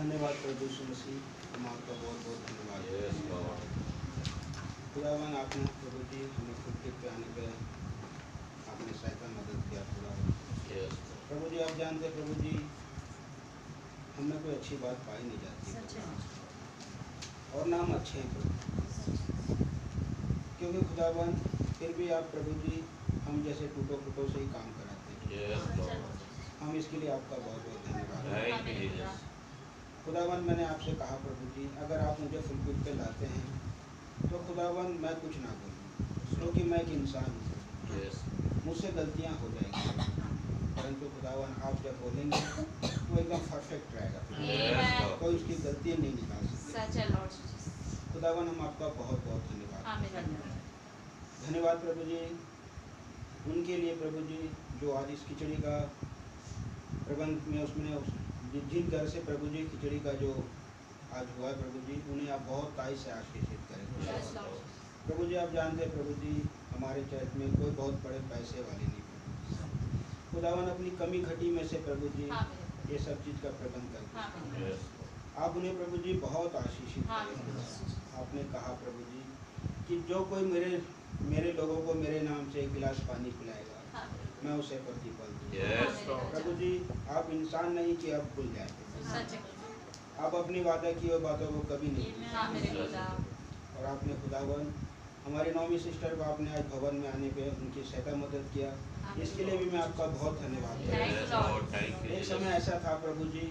धन्यवाद प्रभु यीशु मसीह, हम आपका बहुत बहुत धन्यवाद। खुदावन आपने प्रभु जी हमें छुट्टी पे आने पे आपने सहायता मदद किया खुदावन। प्रभु जी आप जानते हैं प्रभु जी हमें कोई अच्छी बात पाई नहीं जाती और नाम अच्छे हैं प्रभु, क्योंकि खुदावन फिर भी आप प्रभु जी हम जैसे टूटो फूटो से ही काम कराते हैं। हम इसके लिए आपका बहुत बहुत धन्यवाद। खुदावन मैंने आपसे कहा प्रभु जी अगर आप मुझे फुलपुर पे लाते हैं तो खुदावन मैं कुछ ना बोलूँ, क्योंकि मैं एक इंसान हूँ, मुझसे गलतियाँ हो जाएंगी, परंतु खुदावन आप जब बोलेंगे तो एकदम परफेक्ट रहेगा, कोई उसकी गलती नहीं निकाल सकता। खुदावन हम आपका बहुत बहुत धन्यवाद। धन्यवाद प्रभु जी उनके लिए प्रभु जी जो आज इस खिचड़ी का प्रबंध में उसमें जिन घर से प्रभु जी खिचड़ी का जो आज हुआ है प्रभु जी उन्हें आप बहुत ताई से आशीषित करें। प्रभु जी आप जानते हैं प्रभु जी हमारे चर्च में कोई बहुत बड़े पैसे वाले नहीं, खुदावन अपनी कमी घटी में से प्रभु जी ये सब चीज़ का प्रबंध करते आप उन्हें प्रभु जी बहुत आशीषित करें। आपने कहा प्रभु जी कि जो कोई मेरे लोगों को मेरे नाम से एक गिलास पानी पिलाएगा मैं उसे प्रतिफल दूंगा। प्रभु जी आप इंसान नहीं कि आप भूल जाएंगे, आप अपनी वादा की हुई बातों को कभी नहीं और आपने खुदावन हमारी नौवीं सिस्टर को आपने आज भवन में आने पे उनकी सहायता मदद किया, इसके लिए भी मैं आपका बहुत धन्यवाद करता हूँ। एक समय ऐसा था प्रभु जी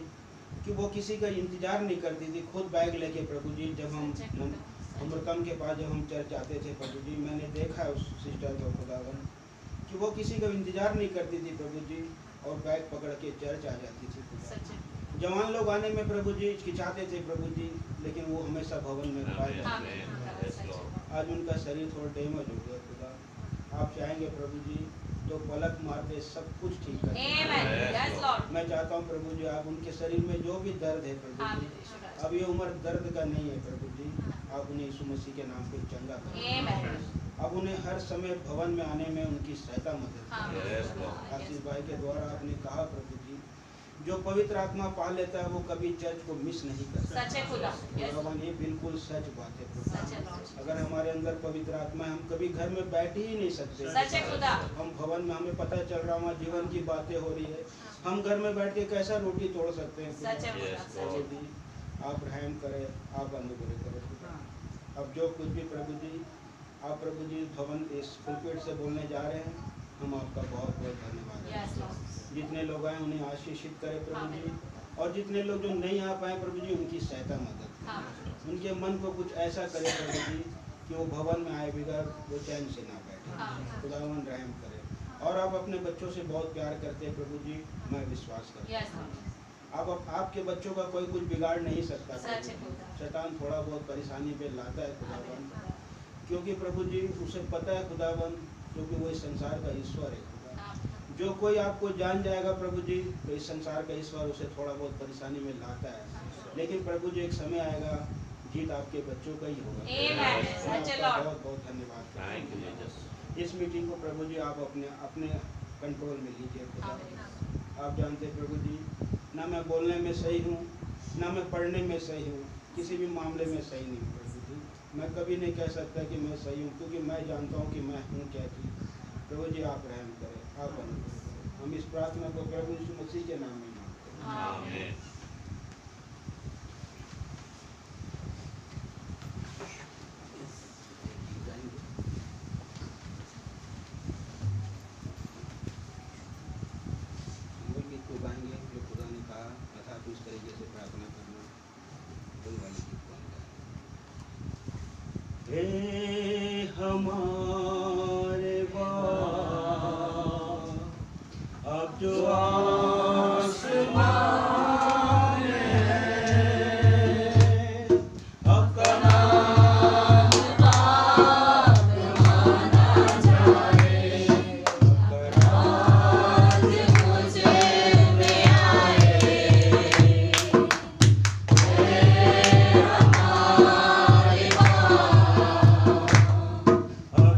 कि वो किसी का इंतजार नहीं करती थी, खुद बैग लेके प्रभु जी जब हम उम्रकम के पास जब हम चर्च आते थे प्रभु जी मैंने देखा उस सिस्टर को खुदावन कि वो किसी का इंतजार नहीं करती थी प्रभु जी और बैग पकड़ के चर्च आ जाती थी। जवान लोग आने में प्रभु जी हिचकिचाते थे प्रभु जी, लेकिन वो हमेशा भवन में पाए जाते थे। आज उनका शरीर थोड़ा डैमेज हो गया खुदा, आप चाहेंगे प्रभु जी तो पलक मारते सब कुछ ठीक कर। मैं चाहता हूँ प्रभु जी आप उनके शरीर में जो भी दर्द है प्रभु जी अब ये उम्र दर्द का नहीं है प्रभु जी, आप उन्हें यीशु मसीह के नाम पे चंगा करें। अब उन्हें हर समय भवन में आने में उनकी सहायता मदद करें। आशीष भाई के द्वारा आपने कहा प्रभु जी जो पवित्र आत्मा पा लेता है वो कभी चर्च को मिस नहीं करता। भगवान ये बिल्कुल सच बात है। अगर हमारे अंदर पवित्र आत्मा है हम कभी घर में बैठ ही नहीं सकते। हम भवन में हमें पता चल रहा हमारे जीवन की बातें हो रही है, हम घर में बैठ के कैसा रोटी तोड़ सकते हैं। आप रहम करें, आप अनुग्रह करें। अब जो कुछ भी प्रभु जी आप प्रभु जी भवन इस पुलपिट से बोलने जा रहे हैं हम आपका बहुत बहुत धन्यवाद। जितने लोग आए उन्हें आशीषित करें प्रभु जी, और जितने लोग जो नहीं आ पाए प्रभु जी उनकी सहायता मदद, उनके मन को कुछ ऐसा करे प्रभु जी कि वो भवन में आए बगैर वो चैन से ना बैठे। खुदावन रहम करें। और आप अपने बच्चों से बहुत प्यार करते हैं प्रभु जी, मैं विश्वास करता हूँ आप आपके बच्चों का कोई कुछ बिगाड़ नहीं सकता। शैतान थोड़ा बहुत परेशानी पे लाता है खुदावन, क्योंकि प्रभु जी उसे पता है खुदावन क्योंकि वो इस संसार का ईश्वर है। जो कोई आपको जान जाएगा प्रभु जी तो इस संसार का ईश्वर उसे थोड़ा बहुत परेशानी में लाता है, लेकिन प्रभु जी एक समय आएगा जीत आपके बच्चों का ही होगा। बहुत बहुत धन्यवाद। इस मीटिंग को प्रभु जी आप अपने कंट्रोल में लीजिए खुदा। आप जानते हैं प्रभु जी ना मैं बोलने में सही हूँ ना मैं पढ़ने में सही हूँ, किसी भी मामले में सही नहीं हूँ प्रभु जी। मैं कभी नहीं कह सकता कि मैं सही हूँ, क्योंकि मैं जानता हूँ कि मैं हूँ क्या चीज़। प्रभु जी आप रहम करें, आप अनुग्रह करें। हम इस प्रार्थना को प्रभु यीशु मसीह के नाम में मांगते हैं, आमीन। हमारे अब जो आसमान है अब कनान बाप माना जाए, राज मुझे में आए। हमारे अब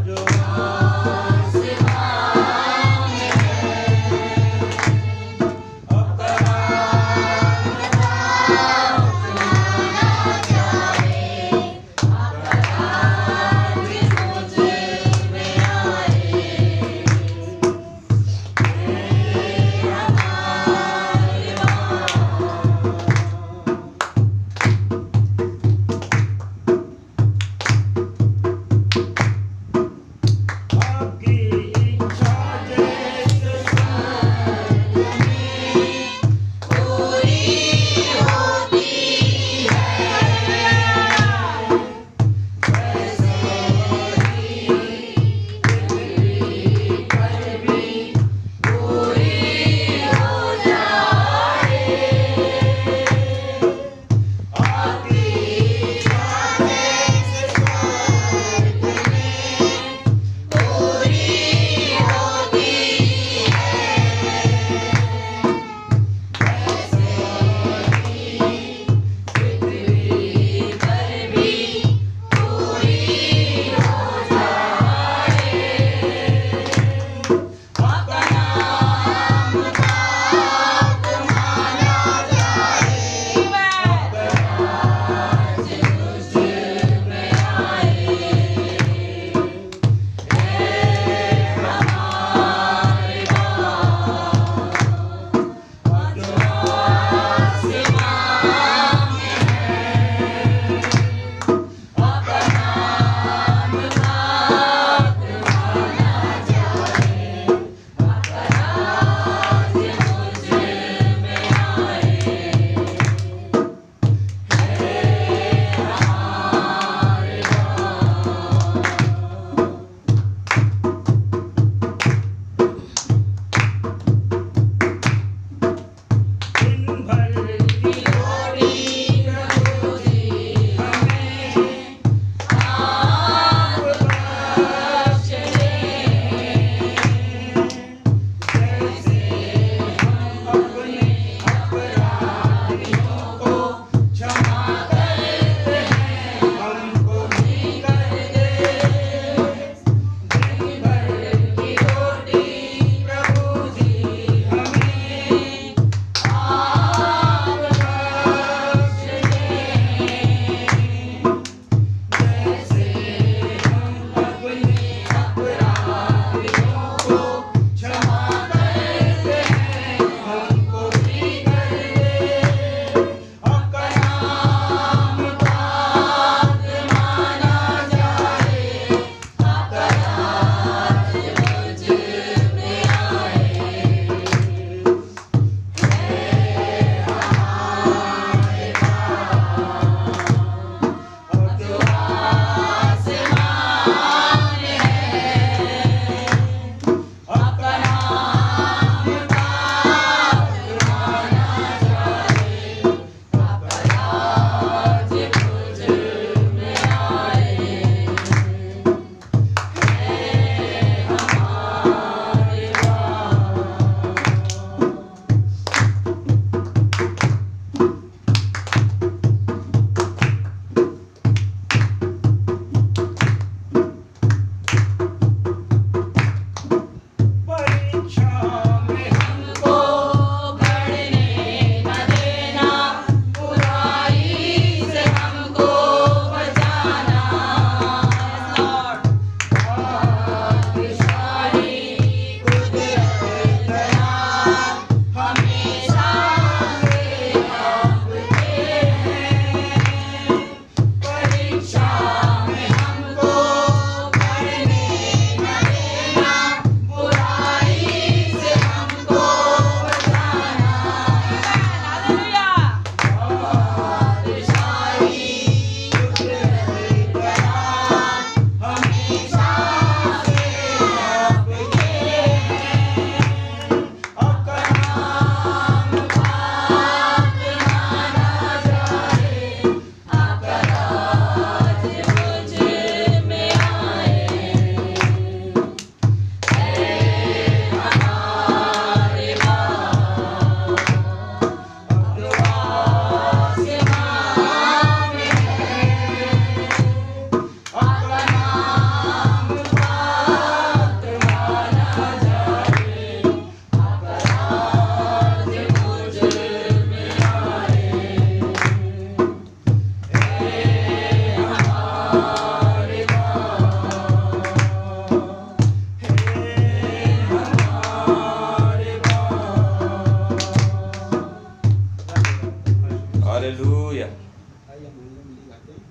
हालेलुया। आइए मंगल मिली गाते हैं,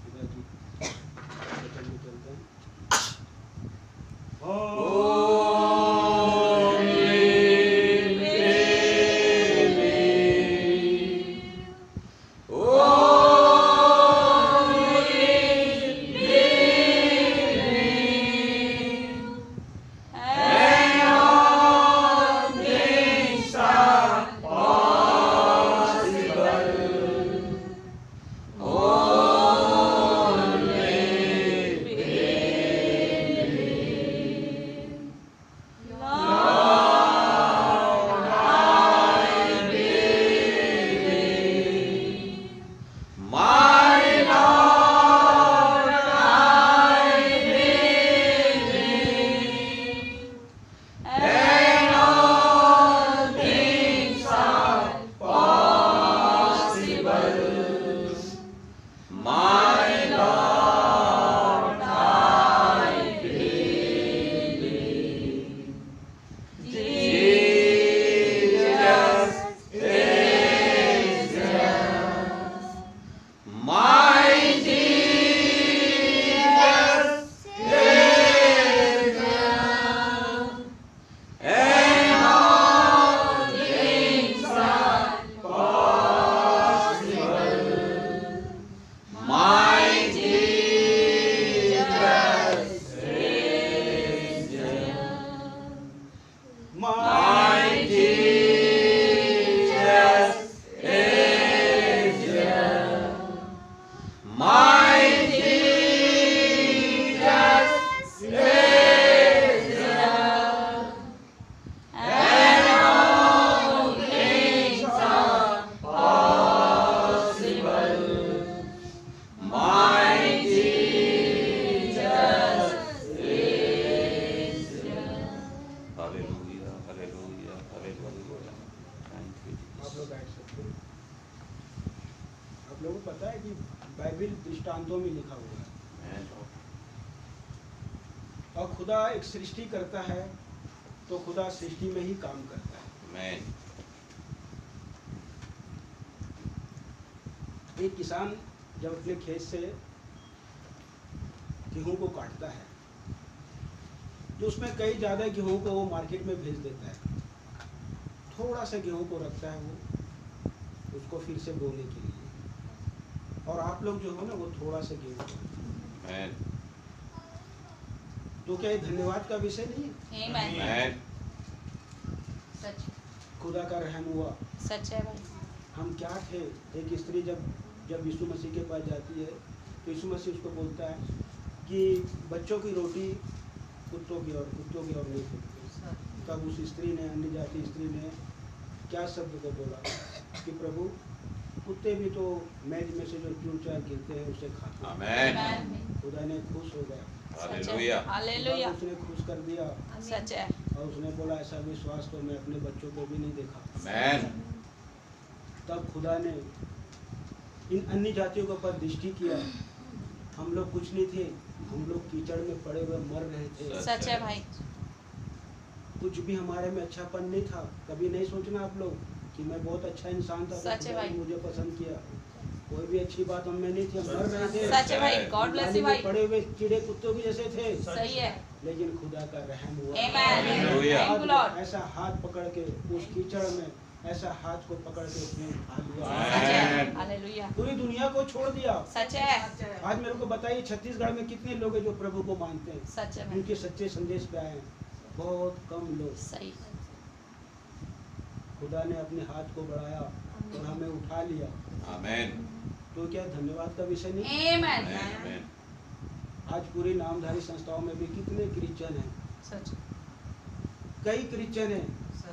खुदा की वचन में चलते हैं। आप लोगों को पता है कि बाइबल दृष्टांतों में लिखा हुआ है, और खुदा एक सृष्टि करता है तो खुदा सृष्टि में ही काम करता है। एक किसान जब अपने खेत से गेहूं को काटता है तो उसमें कई ज़्यादा गेहूं को वो मार्केट में भेज देता है, थोड़ा सा गेहूं को रखता है वो उसको फिर से बोने के लिए, और आप लोग जो हो ना वो थोड़ा सा गेहूं। तो क्या ये धन्यवाद का विषय नहीं है? सच, खुदा का रहम हुआ। सच है भाई। हम क्या थे? एक स्त्री जब यीशु मसीह के पास जाती है तो यीशु मसीह उसको बोलता है कि बच्चों की रोटी कुत्तों की और नहीं फेंकते। तब उस स्त्री ने, अन्य जाति स्त्री ने क्या शब्द को बोला कि प्रभु कुत्ते भी तो मेज में से जो चूर चार गिरते हैं उसे खाते हैं। खुदा ने खुश हो गया। हालेलुया। उसने खुश कर दिया। सच है। और उसने बोला ऐसा विश्वास तो मैं अपने बच्चों को भी नहीं देखा। तब खुदा ने इन अन्य जातियों के ऊपर दृष्टि किया। हम लोग कुछ नहीं थे, हम लोग कीचड़ में पड़े हुए मर रहे थे। सच है भाई। कुछ भी हमारे में अच्छापन नहीं था। कभी नहीं सोचना आप लोग कि मैं बहुत अच्छा इंसान था, सच है भाई। मुझे पसंद किया। कोई भी अच्छी बात हम में नहीं थी, हम मर रहे थे। सच है भाई। गॉड ब्लेस यू भाई। पड़े हुए कीड़े कुत्तों की जैसे थे। सही है। लेकिन खुदा का रहम हुआ। आमीन। ऐसा हाथ पकड़ के उस कीचड़ में ऐसा हाथ को पकड़ के उसने उठा लिया। हालेलुया। पूरी दुनिया को छोड़ दिया। सच है। आज मेरे को बताइए छत्तीसगढ़ में कितने लोग हैं जो प्रभु को मानते हैं? सच है भाई। उनके सच्चे संदेश पे आए हैं बहुत कम लोग। सही। खुदा ने अपने हाथ को बढ़ाया और हमें उठा लिया। आमीन। तो क्या धन्यवाद का विषय नहीं? आमीन। आज पूरी नामधारी संस्थाओं में भी कितने क्रिश्चियन हैं? सच। कई क्रिश्चियन हैं,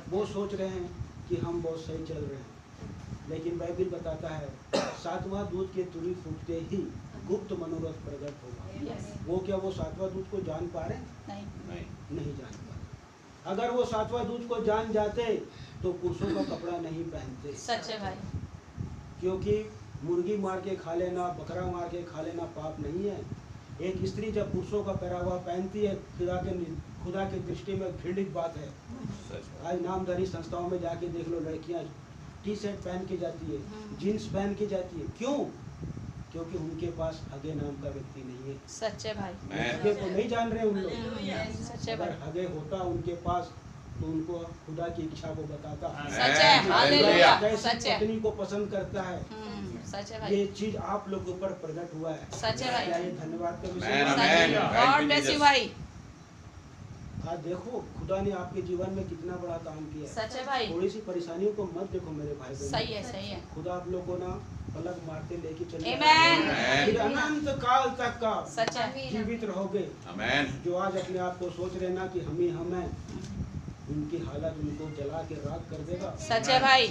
वो सोच रहे हैं कि हम बहुत सही चल रहे हैं, लेकिन बाइबल बताता है 7वां दूत के तुरंत फूटते ही गुप्त मनोरथ प्रकट होगा। वो क्या वो 7वां दूत को जान पा रहे? नहीं जान पा रहे। अगर वो 7वां दूत को जान जाते तो पुरुषों का कपड़ा नहीं पहनते। सच है भाई। क्योंकि मुर्गी मार के खा लेना, बकरा मार के खा लेना पाप नहीं है। एक स्त्री जब पुरुषों का पहरावा पहनती है खुदा के दृष्टि में घृणित बात है। आज नामधारी संस्थाओं में जाके देख लो, लड़कियां टी शर्ट पहन के जाती है, जीन्स पहन के जाती है। क्यों? क्योंकि उनके पास हगे नाम का व्यक्ति नहीं है। सच्चे भाई, हगे को नहीं जान रहे उन लोग। सच्चे अगर भाई, हगे होता उनके पास तो उनको खुदा की इच्छा को बताता। सच्चे, हालेलुया, कैसी सच्चे, पत्नी को पसंद करता है, सच्चे भाई, ये चीज आप लोगों पर प्रकट हुआ है। सच्चे भाई, क्या ये धन्यवाद का विषय Amen, है? amen. गॉड ब्लेस यू भाई, आज देखो खुदा ने आपके जीवन में कितना बड़ा काम किया है। सच्चे भाई, थोड़ी सी परेशानियों को मत देखो मेरे भाई बहन। सही है, सही है, खुदा आप लोग को ना पलक मारते लेके चले Amen. फिर अनंत काल तक का सच्चा, जीवित रहोगे। आमेन। जो आज अपने आप को सोच रहे ना कि हम ही हम हैं, उनकी हालत उनको जला के राख कर देगा सच्चे भाई,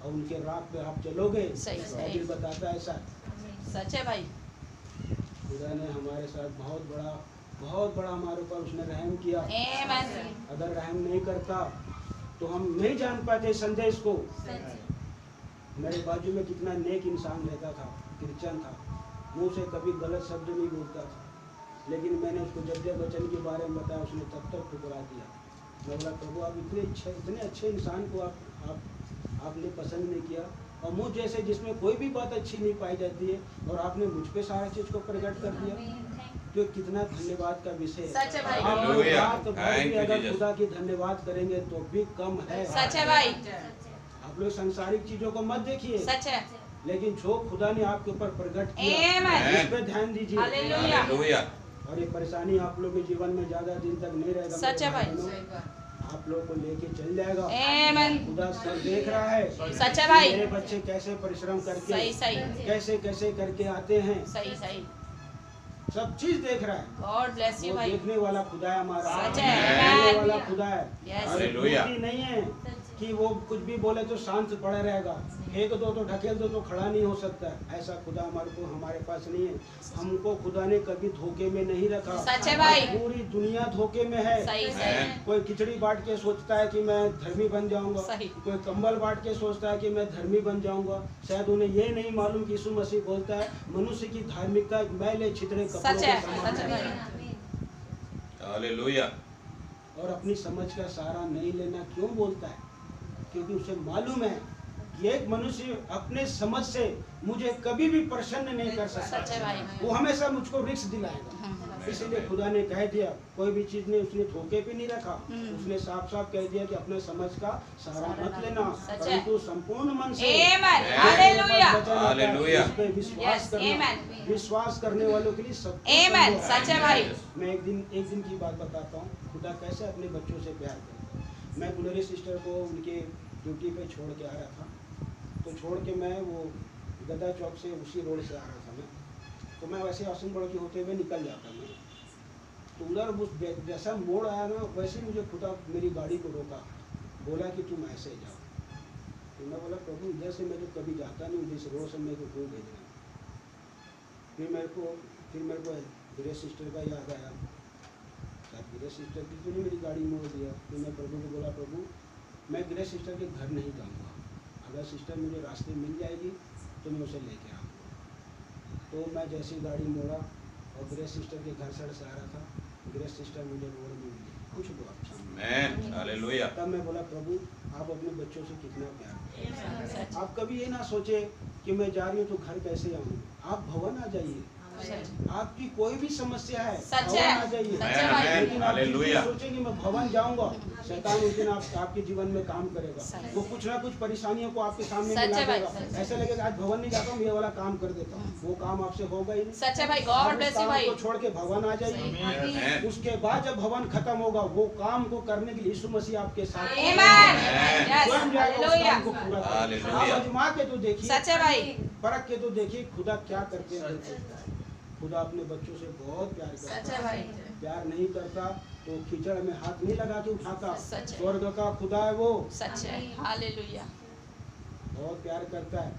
और उनके राख पे आप चलोगे। सही, सही। बाइबल बताता है ऐसा। सच्चे भाई, खुदा ने हमारे साथ बहुत बड़ा हमारे ऊपर उसने रहम किया। आमेन, अगर रहम नहीं करता तो हम नहीं जान पाते संदेश को। मेरे बाजू में कितना नेक इंसान रहता था, क्रिश्चियन था, मुंह से कभी गलत शब्द नहीं बोलता था, लेकिन मैंने उसको जब वचन के बारे में बताया उसने तब तक ठुकरा दिया। मैं बोला प्रभु आप इतने अच्छे इंसान को आपने पसंद नहीं किया, और मुझ जैसे जिसमें कोई भी बात अच्छी नहीं पाई जाती है और आपने मुझ पे सारा चीज को प्रकट कर दिया। तो कितना धन्यवाद का विषय है। सच्चे भाई, आप लोग हालेलुया, रात भर थैंक भी यू अगर जीसस। खुदा की धन्यवाद करेंगे तो भी कम है। सच्चे भाई, आप लोग सांसारिक चीजों को मत देखिए, सच्चे, लेकिन जो खुदा ने आपके ऊपर प्रकट किया आमेन, इस पे ध्यान दीजिए। Hallelujah, hallelujah. और ये परेशानी आप लोग के जीवन में ज्यादा दिन तक नहीं रहेगा। मेरे सच्चे भाई, बहनों, आप लोग को लेके चल जाएगा। आमेन, खुदा सब देख रहा है। सच्चे भाई, मेरे बच्चे कैसे परिश्रम करके सही, सही, कैसे करके आते हैं, सही, सही, सब चीज देख रहा है। गॉड ब्लेस यू वो भाई, देखने वाला खुदा है हमारा, सच है, देखने आमेन, वाला खुदा है। Yes. और हालेलुया। बुद्धि नहीं है कि वो कुछ भी बोले तो शांत पड़ा रहेगा, एक दो तो ढकेल दो तो खड़ा नहीं हो सकता है। ऐसा खुदा हमारे पास नहीं है। हमको खुदा ने कभी धोखे में नहीं रखा। सच है भाई। पूरी दुनिया धोखे में है। सही, Amen. सही, कोई खिचड़ी बांट के सोचता है कि मैं धर्मी बन जाऊंगा, सही। कोई कंबल बांट के सोचता है कि मैं धर्मी बन जाऊंगा। शायद उन्हें ये नहीं मालूम कि यीशु मसीह बोलता है मनुष्य की धार्मिकता मैले छितरे कपड़ों सच के है, समान सच है है। भाई, हालेलुया। और अपनी समझ का सहारा नहीं लेना क्यों बोलता है? क्योंकि उसे मालूम है कि एक मनुष्य अपने समझ से मुझे कभी भी प्रसन्न नहीं कर सकता। सच है भाई, वो हमेशा मुझको रिस्क दिलाएगा। इसीलिए खुदा ने कह दिया, कोई भी चीज ने उसने धोखे पे नहीं रखा। उसने साफ साफ कह दिया कि अपने समझ का सहारा मत लेना, सच है। परंतु संपूर्ण मन से आमेन, हालेलुया, हालेलुया। इस पे विश्वास Yes, करना। amen. विश्वास करने वालों के लिए सब कुछ आमेन, संभव है। सच है भाई, मैं एक दिन की बात बताता हूँ, खुदा कैसे अपने बच्चों से प्यार करता है। मैं गुलरी सिस्टर को उनके ड्यूटी पे छोड़ के आ रहा था, तो छोड़ के मैं वो गदा चौक से उसी रोड से आ रहा था मैं, तो मैं वैसे आसनगढ़ के होते हुए निकल जाता मैं, तो उधर उस जैसा मोड़ आया ना वैसे मुझे खुदा मेरी गाड़ी को रोका, बोला कि तुम ऐसे जाओ। तो मैं बोला प्रभु इधर से मैं तो कभी जाता नहीं, जिस रोड से मेरे को क्यों भेजना। फिर मेरे को गिरेश सिस्टर का याद आया, गिरेश सिस्टर की तो मेरी गाड़ी मोड़ दिया। फिर मैं प्रभु को बोला प्रभु मैं गिरेश सिस्टर के घर नहीं जाऊँगा, अगर सिस्टर मुझे रास्ते मिल जाएगी तो मैं उसे लेके आऊँगा। तो मैं जैसी गाड़ी मोड़ा और गिरेश सिस्टर के घर सड़ से आ रहा था, गिरेश सिस्टर मुझे रोड में मिली, कुछ दो आप सामने। आमेन। हालेलुया। तब मैं बोला प्रभु आप अपने बच्चों से कितना प्यार करते हैं। सच, आप कभी ये ना सोचे कि मैं जा रही हूँ तो घर कैसे आऊँ, आप भवन आ जाइए। सच, आपकी कोई भी समस्या है सच भवन है, आ जाइए। सच है भाई, लेकिन आप हालेलुया। सोचें कि मैं भवन जाऊंगा, शैतान उस दिन आपके जीवन में काम करेगा। सही। वो कुछ ना कुछ परेशानियां को आपके सामने सच मिला है भाई, देगा। सच है। ऐसा लगेगा आज भवन नहीं जाता हूँ, ये वाला काम कर देता हूँ, वो काम आपसे होगा ही नहीं। सच है भाई, आप गॉड उस ब्लेस यू काम भाई, को छोड़ के भवन आ जाइए। आमेन। उसके बाद जब भवन खत्म होगा वो काम को करने के लिए यीशु मसीह आपके साथ आमेन, यस, स्वयं जाएगा उस हालेलुया, काम को पूरा करने। हालेलुया। आप आजमा के तो देखिए, सच है भाई, परख के तो देखिए खुदा क्या करते हैं। खुदा अपने बच्चों से बहुत प्यार सच करता है है। भाई, प्यार नहीं करता तो कीचड़ में हाथ नहीं लगा के उठाता। सच है। स्वर्ग का खुदा है वो, सच है, हालेलुया, बहुत प्यार करता है।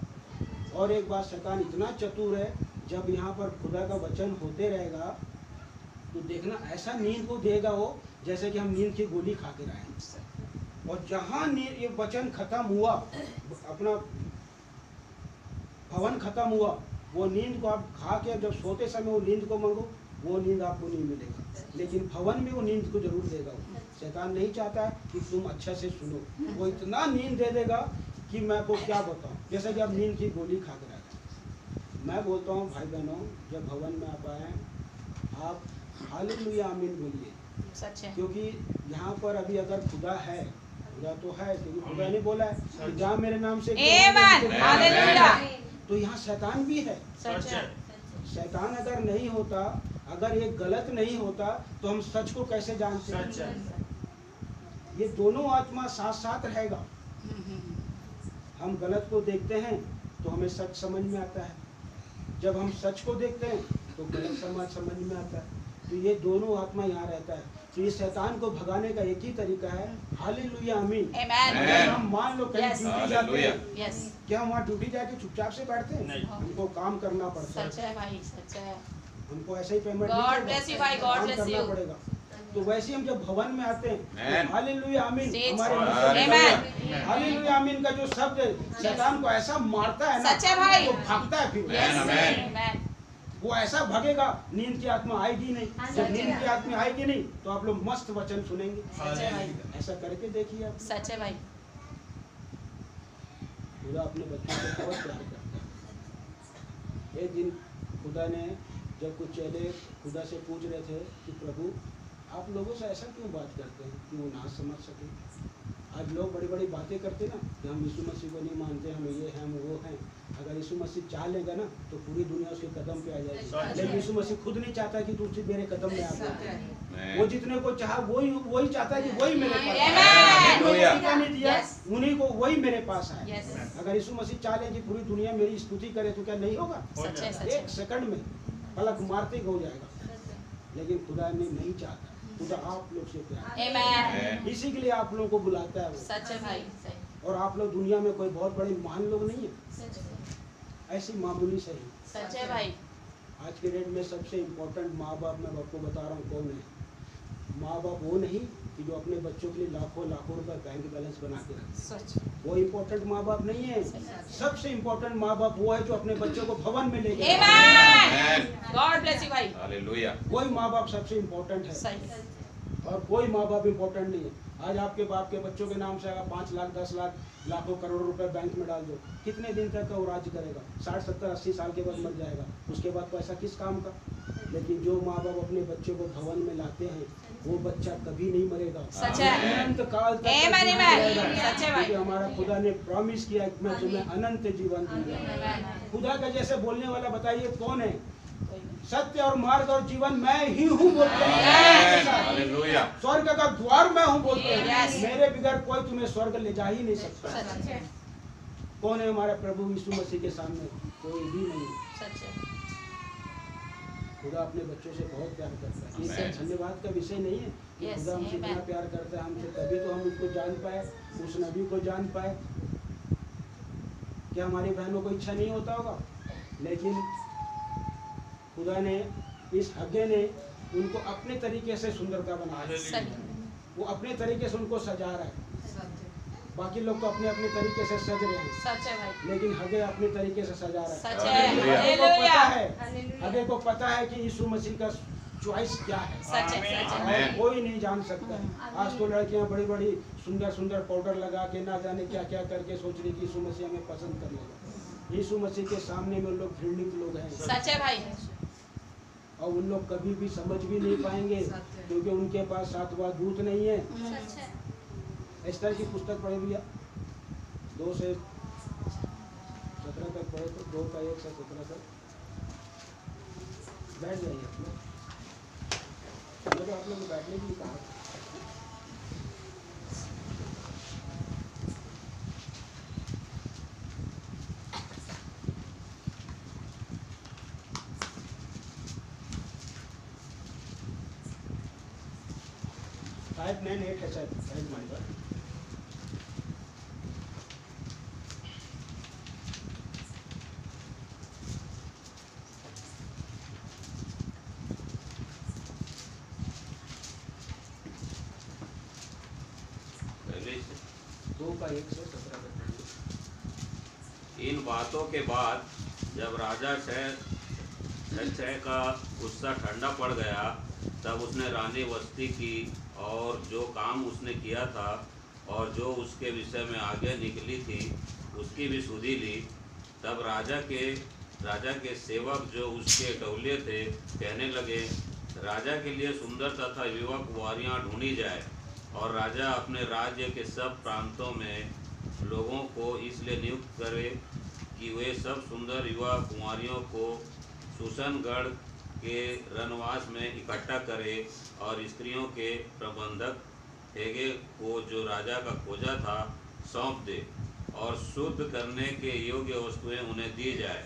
और एक बात, शैतान इतना चतुर है, जब यहाँ पर खुदा का वचन होते रहेगा तो देखना ऐसा नींद को देगा वो जैसे कि हम नींद की गोली खा के रहे। और जहाँ नींद ये वचन खत्म हुआ, अपना भवन खत्म हुआ, वो नींद को आप खा के जब सोते समय वो नींद को मांगो, वो नींद आपको नहीं मिलेगा, लेकिन भवन में वो नींद को जरूर देगा। शैतान नहीं चाहता है कि तुम अच्छा से सुनो, वो इतना नींद दे देगा कि मैं को क्या बताऊं। जैसे कि आप नींद की गोली खा कर आए, मैं बोलता हूँ भाई बहनों, जब भवन में आप आए आप हालेलुया आमीन बोलिए, सच है। क्योंकि यहाँ पर अभी अगर खुदा है, खुदा तो है, क्योंकि खुदा ने बोला है कि जहाँ मेरे नाम से आमीन, हालेलुया। तो यहाँ शैतान भी है। सच है। शैतान अगर नहीं होता, अगर ये गलत नहीं होता, तो हम सच को कैसे जानते हैं? ये दोनों आत्मा साथ साथ रहेगा। हम गलत को देखते हैं तो हमें सच समझ में आता है, जब हम सच को देखते हैं तो गलत समझ में आता है। तो ये दोनों आत्मा यहाँ रहता है। तो ये शैतान को भगाने का एक ही तरीका है, हालेलुया आमीन। आमीन। हम मान लो कहीं Yes. ड्यूटी जाते हैं, यस, क्या हम वहाँ ड्यूटी जाके चुपचाप से बैठते हैं? नहीं। हमको काम करना पड़ता है, सच है भाई, सच है। हमको ऐसे ही पेमेंट God bless you भाई, God काम bless करना you. पड़ेगा। तो वैसे ही हम जब भवन में आते हैं, Amen. हालेलुया आमीन, Say it. हमारे Amen. हालेलुया आमीन का जो शब्द है, शैतान को ऐसा मारता है ना, सच है भाई। वो भागता है। फिर यस, Amen. आमीन। वो ऐसा भागेगा, नींद की आत्मा आएगी नहीं। हाँ, जब सच नींद है। की आत्मा आएगी नहीं तो आप लोग मस्त वचन सुनेंगे। सच है भाई, ऐसा करके देखिए आप। सच है भाई। खुदा अपने बच्चों को बहुत प्यार करता है। एक दिन खुदा ने, जब कुछ चेले खुदा से पूछ रहे थे कि प्रभु आप लोगों से ऐसा क्यों बात करते हैं कि वो ना समझ सके। आज लोग बड़ी बड़ी बातें करते ना कि हम यीशु मसीह को नहीं मानते, हम ये हैं, हम वो हैं। अगर यीशु मसीह चाह लेगा ना तो पूरी दुनिया उसके कदम पे आ जाएगी, लेकिन यीशु मसीह खुद नहीं चाहता कि तू मेरे कदम में आ जाए। वो जितने को चाहा वही चाहता है कि वही मेरे पास Amen. नहीं दिया, Yes. उन्हीं को वही मेरे पास आए। यस, अगर यीशु मसीह चाह ले कि पूरी दुनिया मेरी स्तुति करे तो क्या नहीं होगा? सच है, सच एक है। सेकंड में पलक मारते ही हो जाएगा। लेकिन खुदा ने नहीं चाहता, खुदा आप लोग से प्यार है। आमीन। इसी के लिए आप लोगों को बुलाता है वो। सच है भाई, सही। और आप लोग दुनिया में कोई बहुत बड़े महान लोग नहीं है, सच है, ऐसी मामूली से ही। सच है भाई। आज के डेट में सबसे इम्पोर्टेंट माँ बाप, मैं आपको बता रहा हूँ कौन है। माँ बाप वो नहीं कि जो अपने बच्चों के लिए लाखों लाखों रुपए बैंक बैलेंस बना के रखते, सच। वो इम्पोर्टेंट माँ बाप नहीं है। सबसे इम्पोर्टेंट माँ बाप वो है जो अपने बच्चों को भवन में ले गए। आमीन। गॉड ब्लेस यू भाई। हालेलुया। वही माँ बाप सबसे इम्पोर्टेंट है, सही। और कोई माँ बाप इम्पोर्टेंट नहीं है। आज आपके बाप के बच्चों के नाम से अगर 5 लाख 10 लाख लाखों करोड़ रुपए बैंक में डाल दो, कितने दिन तक का वो राज्य करेगा? 60 70 80 साल के बाद मर जाएगा, उसके बाद पैसा किस काम का? लेकिन जो माँ बाप अपने बच्चों को भवन में लाते हैं वो बच्चा कभी नहीं मरेगा, सच है। अनंत काल तक आमीन, जीवित आमीन। रहेगा। सच है भाई। क्योंकि हमारा खुदा ने प्रॉमिस किया है कि मैं तुम्हें अनंत जीवन दूंगा। आमीन। खुदा का जैसे बोलने वाला बताइए कौन है? सत्य और मार्ग और जीवन मैं ही हूँ बोलते हैं। हालेलुया। स्वर्ग का द्वार मैं हूँ बोलते हैं। Yes. मेरे बगैर कोई तुम्हें स्वर्ग ले जा ही नहीं सकता। सच है, कौन है हमारे प्रभु यीशु मसीह के सामने? कोई भी नहीं। सच है। खुदा अपने बच्चों से बहुत प्यार करता है। ये Amen. धन्यवाद का विषय नहीं है कि Yes, खुदा हमसे amen. इतना प्यार करता है हमसे, तभी तो हम उसको जान पाए, उस नबी को जान पाए। क्या हमारी बहनों को इच्छा नहीं होता होगा? लेकिन खुदा ने, इस हगे ने उनको अपने तरीके से सुंदरता बनाया। सही। वो अपने तरीके से उनको सजा रहा है। बाकी लोग तो अपने अपने तरीके से सज रहे हैं, सच है भाई। लेकिन हगे अपने तरीके से सजा रहा है। सच है। हगे को पता हालेलुया। है, हगे को पता है कि यीशु मसीह का चॉइस क्या है, सच है, सच है। और Amen. कोई नहीं जान सकता। आज तो लड़कियां बड़ी बड़ी सुंदर सुंदर पाउडर लगा के ना जाने क्या क्या करके सोच रही कि यीशु मसीह हमें पसंद कर लेगा। यीशु मसीह के सामने में लोग घृणित लोग हैं, सच है भाई। और उन लोग कभी भी समझ भी नहीं पाएंगे, क्योंकि उनके पास सातवां दूत नहीं है। सच है। एस्तर की पुस्तक पढ़े भैया, 2 से 17 तक पढ़े तो 2 का 1 से 17 तक बैठ जाइए आप लोग। मैंने तो आप लोग को बैठने के लिए कहा। शायद 9-8 है शायद नंबर। पहले से 2 का 1 से 17 तक। इन बातों के बाद जब राजा शहर का गुस्सा ठंडा पड़ गया, तब उसने रानी वस्ती की और जो काम उसने किया था और जो उसके विषय में आगे निकली थी उसकी भी सुधि ली। तब राजा के सेवक जो उसके टोले थे कहने लगे, राजा के लिए सुंदर तथा युवा कुंवारियाँ ढूंढी जाए और राजा अपने राज्य के सब प्रांतों में लोगों को इसलिए नियुक्त करे कि वे सब सुंदर युवा कुंवारियों को सुसनगढ़ के रनवास में इकट्ठा करे और स्त्रियों के प्रबंधक हेगे को जो राजा का खोजा था सौंप दे और शुद्ध करने के योग्य वस्तुएं उन्हें दी जाए।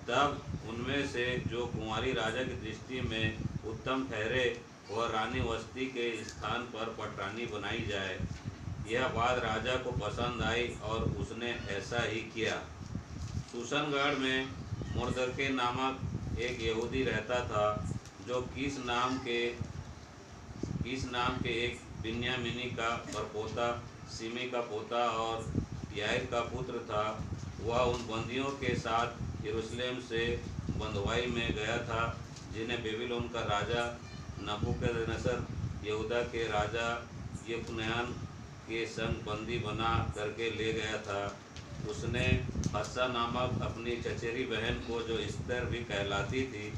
तब उनमें से जो कुंवारी राजा की दृष्टि में उत्तम ठहरे वह रानी वस्ती के स्थान पर पटरानी बनाई जाए। यह बात राजा को पसंद आई और उसने ऐसा ही किया। सुसनगढ़ में मुर्दके नामक एक यहूदी रहता था जो कीस नाम के एक बिन्यामीनी का परपोता, सिमी का पोता और याइर का पुत्र था। वह उन बंदियों के साथ यरूशलेम से बंधुआई में गया था जिन्हें बेबीलोन का राजा नबूकदनेस्सर यहूदा के राजा यकुन्यान के संग बंदी बना करके ले गया था। उसने हस्सा नामक अपनी चचेरी बहन को, जो एस्तेर भी कहलाती थी,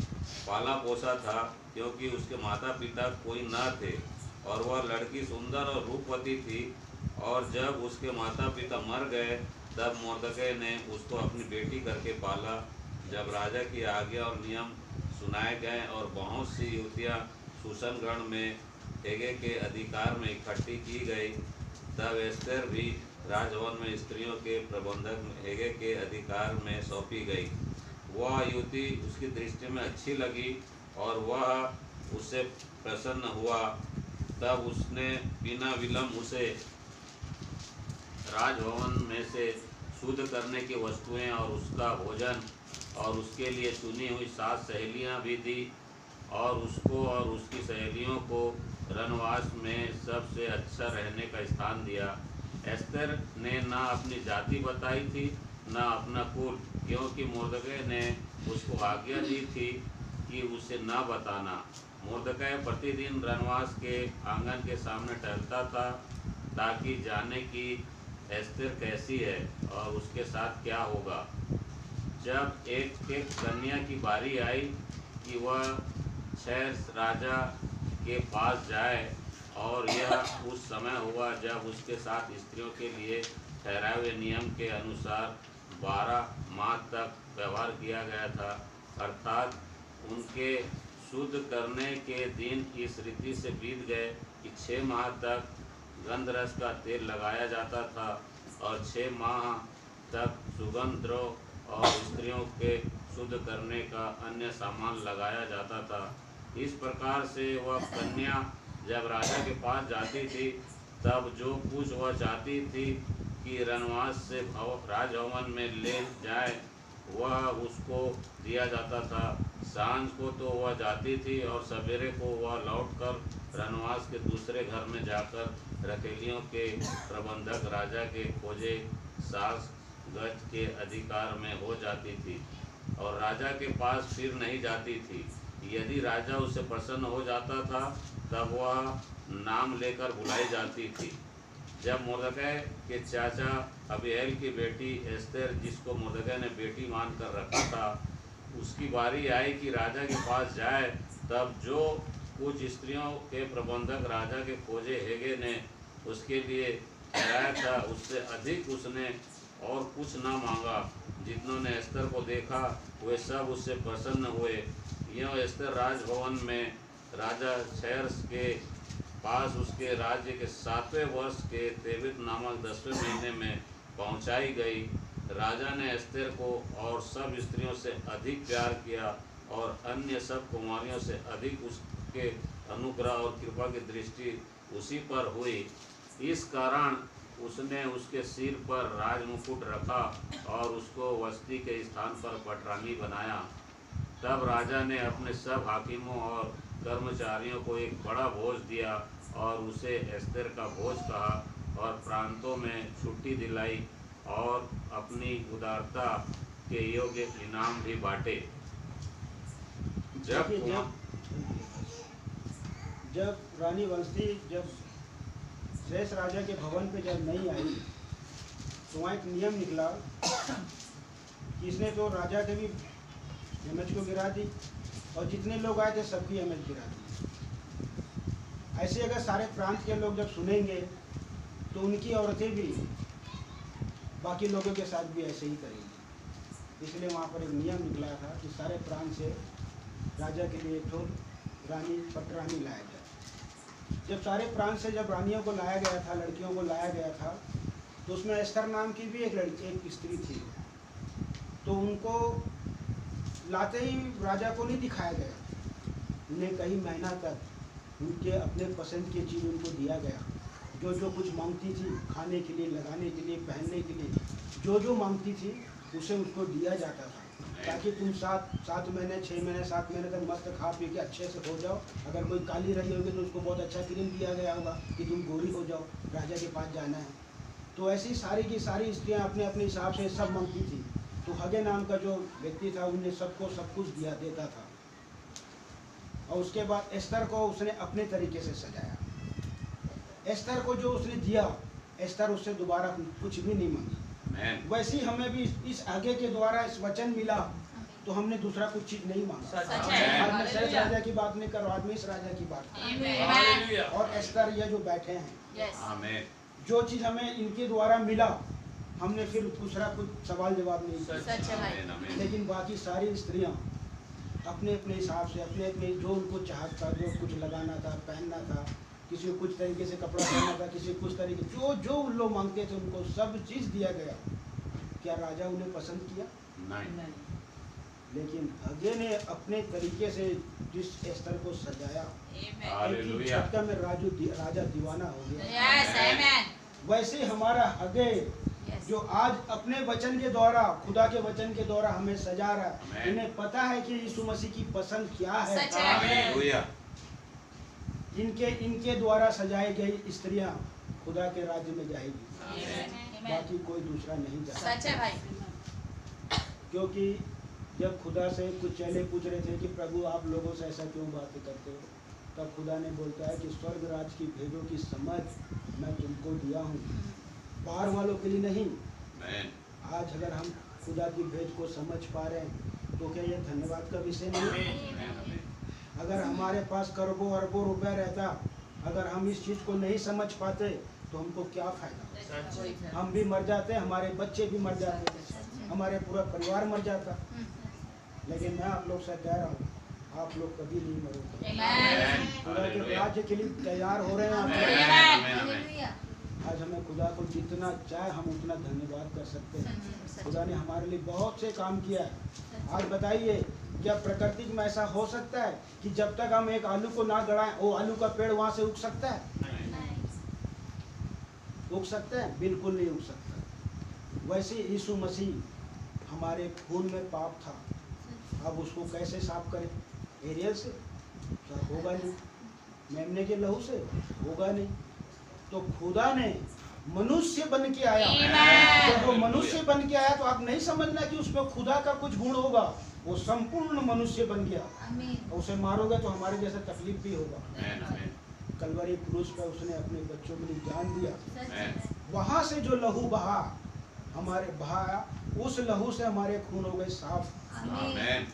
पाला पोसा था क्योंकि उसके माता पिता कोई न थे और वह लड़की सुंदर और रूपवती थी। और जब उसके माता पिता मर गए तब मुर्दके ने उसको अपनी बेटी करके पाला। जब राजा की आज्ञा और नियम सुनाए गए और बहुत सी युवतियाँ सुसनगढ़ में हेगे के अधिकार में इकट्ठी की गई, तब एस्तेर भी राजभवन में स्त्रियों के प्रबंधक हेगे के अधिकार में सौंपी गई। वह युवती उसकी दृष्टि में अच्छी लगी और वह उससे प्रसन्न हुआ। तब उसने बिना विलम्ब उसे राजभवन में से शुद्ध करने की वस्तुएं और उसका भोजन और उसके लिए चुनी हुई 7 सहेलियां भी दी और उसको और उसकी सहेलियों को रनवास में सबसे अच्छा रहने का स्थान दिया। एस्तेर ने न अपनी जाति बताई थी न अपना कुल, क्योंकि मुर्दके ने उसको आज्ञा दी थी कि उसे न बताना। मुर्दके प्रतिदिन रनवास के आंगन के सामने टहलता था ताकि जाने कि एस्तेर कैसी है और उसके साथ क्या होगा। जब एक कन्या की बारी आई कि वह शहर राजा के पास जाए, और यह उस समय हुआ जब उसके साथ स्त्रियों के लिए ठहराए हुए नियम के अनुसार 12 माह तक व्यवहार किया गया था, अर्थात उनके शुद्ध करने के दिन इस रीति से बीत गए कि 6 माह तक गंधरस का तेल लगाया जाता था और 6 माह तक सुगंध द्रव्य और स्त्रियों के शुद्ध करने का अन्य सामान लगाया जाता था। इस प्रकार से वह कन्या जब राजा के पास जाती थी तब जो कुछ वह चाहती थी कि रनवास से राजभवन में ले जाए वह उसको दिया जाता था। सांझ को तो वह जाती थी और सवेरे को वह लौटकर रनवास के दूसरे घर में जाकर रखेलियों के प्रबंधक राजा के खोजे सास गज के अधिकार में हो जाती थी और राजा के पास फिर नहीं जाती थी। यदि राजा उससे प्रसन्न हो जाता था तब वह नाम लेकर बुलाई जाती थी। जब मुर्दके के चाचा अबीएल की बेटी एस्तेर, जिसको मुर्दके ने बेटी मानकर रखा था, उसकी बारी आई कि राजा के पास जाए, तब जो कुछ स्त्रियों के प्रबंधक राजा के खोजे हेगे ने उसके लिए ठहराया था उससे अधिक उसने और कुछ न मांगा। जितनों ने एस्तेर को देखा वे सब उससे प्रसन्न हुए। यह एस्तेर राजभवन में राजा छैर्स के पास उसके राज्य के 7वें वर्ष के तेबित नामक 10वें महीने में पहुंचाई गई। राजा ने एस्तेर को और सब स्त्रियों से अधिक प्यार किया और अन्य सब कुमारियों से अधिक उसके अनुग्रह और कृपा की दृष्टि उसी पर हुई। इस कारण उसने उसके सिर पर राजमुकुट रखा और उसको वस्ती के स्थान पर पटरानी बनाया। तब राजा ने अपने सब हाकिमों और कर्मचारियों को एक बड़ा भोज दिया और उसे एस्तेर का भोज कहा और प्रांतों में छुट्टी दिलाई और अपनी उदारता के योग्य इनाम भी बांटे। जब रानी वस्ती जब शेष राजा के भवन पे जब नहीं आई तो वहाँ एक नियम निकला कि इसने तो राजा के भी इमेज को गिरा दी और जितने लोग आए थे सबकी इमेज गिरा दी। ऐसे अगर सारे प्रांत के लोग जब सुनेंगे तो उनकी औरतें भी बाकी लोगों के साथ भी ऐसे ही करेंगी। इसलिए वहाँ पर एक नियम निकला था कि सारे प्रांत से राजा के लिए एक रानी पटरानी लाया जाए। जब सारे प्रांत से जब रानियों को लाया गया था, लड़कियों को लाया गया था, तो उसमें एस्तर नाम की भी एक स्त्री थी। तो उनको लाते ही राजा को नहीं दिखाया गया, उन्हें कई महीना तक उनके अपने पसंद की चीज़ उनको दिया गया। जो जो कुछ मांगती थी खाने के लिए, लगाने के लिए, पहनने के लिए, जो जो मांगती थी उसे उसको दिया जाता था, ताकि तुम 7 महीने 6 महीने 7 महीने तक मस्त खा पी के अच्छे से हो जाओ। अगर कोई काली रही होगी तो उसको बहुत अच्छा क्रीम दिया गया होगा कि तुम गोरी हो जाओ, राजा के पास जाना है। तो ऐसी सारी की सारी स्त्रियाँ अपने अपने हिसाब से सब मांगती थी। तो हगे नाम का जो व्यक्ति था उन्हें सबको सब कुछ देता था। और उसके बाद एस्तर को उसने अपने तरीके से सजाया। एस्तर को जो उसने दिया, एस्तर उससे दोबारा कुछ भी नहीं मांगी। वैसे ही हमें भी इस आगे के द्वारा इस वचन मिला तो हमने दूसरा कुछ चीज नहीं मांगा। आज मैं शेष राजा की बात नहीं कर रहा, आज मैं इस राजा की बात कर रहा हूं। और एस्तर ये जो बैठे हैं, जो चीज हमें इनके द्वारा मिला हमने फिर दूसरा कुछ सवाल जवाब नहीं किया। लेकिन बाकी सारी स्त्रियां अपने अपने हिसाब से अपने अपने जो उनको चाहत था, जो कुछ लगाना था, पहनना था, किसी को कुछ तरीके से कपड़ा पहनना था, किसी को कुछ तरीके जो जो उन लोग मांगते थे उनको सब चीज़ दिया गया। क्या राजा उन्हें पसंद किया? नहीं। लेकिन हगे ने अपने तरीके से जिस एस्तर को सजाया, झटका में राजा दीवाना हो गया। वैसे हमारा हगे जो आज अपने वचन के द्वारा, खुदा के वचन के द्वारा हमें सजा रहा है, इन्हें पता है कि यीशु मसीह की पसंद क्या है। इनके द्वारा सजाई गई स्त्रियां खुदा के राज्य में जाएगी, बाकी कोई दूसरा नहीं जाएगा। क्योंकि जब खुदा से कुछ चेले पूछ रहे थे कि प्रभु आप लोगों से ऐसा क्यों बातें करते हो, तब खुदा ने बोलता है कि स्वर्ग राज की भेदों की समझ मैं तुमको दिया हूँ, बाहर वालों के लिए नहीं। आज अगर हम खुदा की भेद को समझ पा रहे हैं तो क्या यह धन्यवाद का विषय नहीं? अगर हमारे पास करोड़ों अरबों रुपए रहता, अगर हम इस चीज़ को नहीं समझ पाते तो हमको क्या फायदा? हम भी मर जाते, हमारे बच्चे भी मर जाते, हमारे पूरा परिवार मर जाता। लेकिन मैं आप लोग से कह रहा हूँ, आप लोग कभी नहीं मरोगे। खुदा के राज्य के लिए तैयार हो रहे हैं। आज हमें खुदा को जितना चाहे हम उतना धन्यवाद कर सकते हैं। खुदा ने हमारे लिए बहुत से काम किया है। आज बताइए, क्या प्रकृति में ऐसा हो सकता है कि जब तक हम एक आलू को ना गड़ाएं वो आलू का पेड़ वहां से उग सकता है? उग सकता है? बिल्कुल नहीं उग सकता। वैसे यीशु मसीह हमारे खून में पाप था, अब उसको कैसे साफ करें? एरियल से तो होगा नहीं, मेमने के लहू से होगा नहीं। तो खुदा ने मनुष्य बन के आया। जब वो मनुष्य बन के आया तो आप नहीं समझना कि उसमें खुदा का कुछ गुण होगा, वो संपूर्ण मनुष्य बन गया। और उसे मारोगे तो हमारे जैसा तकलीफ भी होगा। कलवरी क्रूस पर उसने अपने बच्चों के लिए जान दिया। वहां से जो लहू बहा, हमारे बहा, उस लहू से हमारे खून हो गए साफ,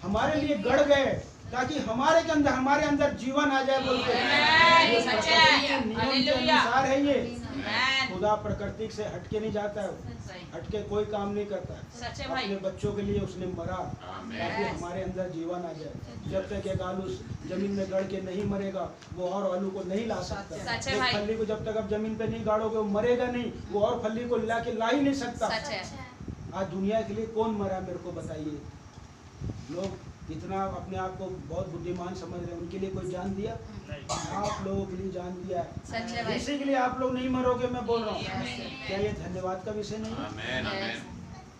हमारे लिए गढ़ गए, ताकि हमारे अंदर जीवन आ जाए। बोलते नियम के अनुसार है ये। खुदा प्रकृति से हटके नहीं जाता है, हटके कोई काम नहीं करता है। अपने बच्चों के लिए उसने मरा ताकि हमारे अंदर जीवन आ जाए। जब तक एक आलू जमीन में गड़ के नहीं मरेगा वो और आलू को नहीं ला सकता। एक फली को जब तक आप जमीन पे नहीं गाड़ोगे वो मरेगा नहीं, वो और फली को ला ही नहीं सकता। आज दुनिया के लिए कौन मरा, मेरे को बताइए। लोग इतना अपने आप को बहुत बुद्धिमान समझ रहे हैं, उनके लिए कोई जान दिया? आप लोगों के लिए जान दिया है, इसी के लिए आप लोग नहीं मरोगे। मैं बोल रहा हूँ, क्या ये धन्यवाद का विषय नहीं है?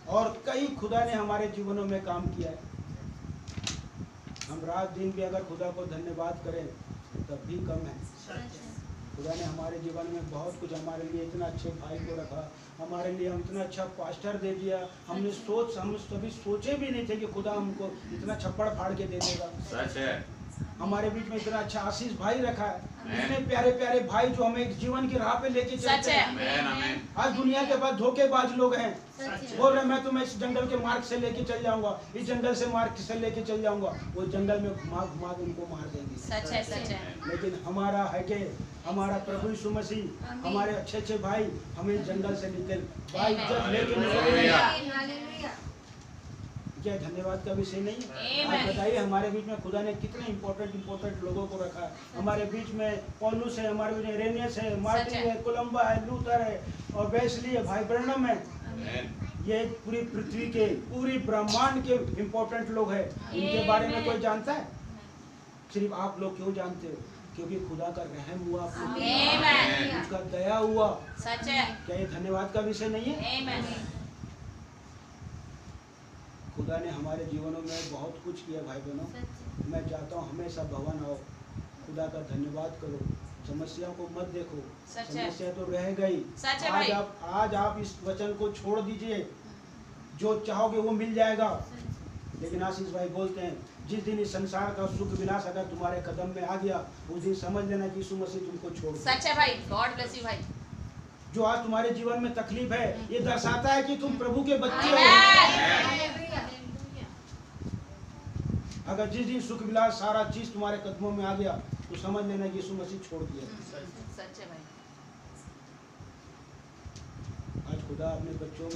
और कई खुदा ने हमारे जीवनों में काम किया है। हम रात दिन भी अगर खुदा को धन्यवाद करें तब भी कम है। खुदा ने हमारे जीवन में बहुत कुछ, हमारे लिए इतना अच्छे भाई को रखा, हमारे लिए हम इतना अच्छा पास्टर दे दिया। हम कभी सोचे भी नहीं थे कि खुदा हमको इतना छप्पड़ फाड़ के दे देगा। सच है। हमारे बीच में इतना अच्छा आशीष भाई रखा है, इतने प्यारे प्यारे भाई जो हमें जीवन की राह पे लेके चलते हैं। आज दुनिया के बाद धोखेबाज लोग हैं, बोल रहे मैं तुम्हें इस जंगल के मार्ग से लेके चल जाऊंगा, इस जंगल से मार्ग से लेके चल जाऊंगा, वो जंगल में घुमा घुमा के उनको मार देंगे। सच है, सच है। लेकिन हमारा है कि हमारा प्रभु यीशु मसीह, हमारे अच्छे अच्छे भाई हमें इस जंगल से निकल भाई इज्जत लेके निकलेंगे। क्या धन्यवाद का विषय नहीं है? आप बताइए हमारे बीच में खुदा ने कितने इम्पोर्टेंट लोगों को रखा है। हमारे बीच में पौलुस है, हमारे बीच में रेनियस है, मार्टिन है, कोलंबा है, लूथर है और वेस्ली है, भाई ब्रैनम है। ये पूरी पृथ्वी के पूरी ब्रह्मांड के इम्पोर्टेंट लोग हैं। इनके बारे में कोई जानता है? सिर्फ आप लोग क्यों जानते हो? क्योंकि खुदा का रहम हुआ, उसका दया हुआ। सच है। क्या ये धन्यवाद का विषय नहीं है? खुदा ने हमारे जीवनों में बहुत कुछ किया भाई बहनों। मैं चाहता हूँ हमेशा भवन आओ, खुदा का धन्यवाद करो, समस्याओं को मत देखो। समस्या तो रह गई। आज आप इस वचन को छोड़ दीजिए, जो चाहोगे वो मिल जाएगा। लेकिन आशीष भाई बोलते हैं जिस दिन इस संसार का सुख विलास अगर तुम्हारे कदम में आ गया, उस दिन समझ लेना कि यीशु मसीह तुमको छोड़। सच है भाई, गॉड ब्लेस यू भाई। जो आज तुम्हारे जीवन में तकलीफ है, ये दर्शाता है कि तुम प्रभु के बच्चे हो। अगर जिस दिन सुख विलास सारा चीज तुम्हारे कदमों में आ गया, तो समझ लेना कि यीशु मसीह छोड़ दिया। सच है भाई। आज खुदा अपने बच्चों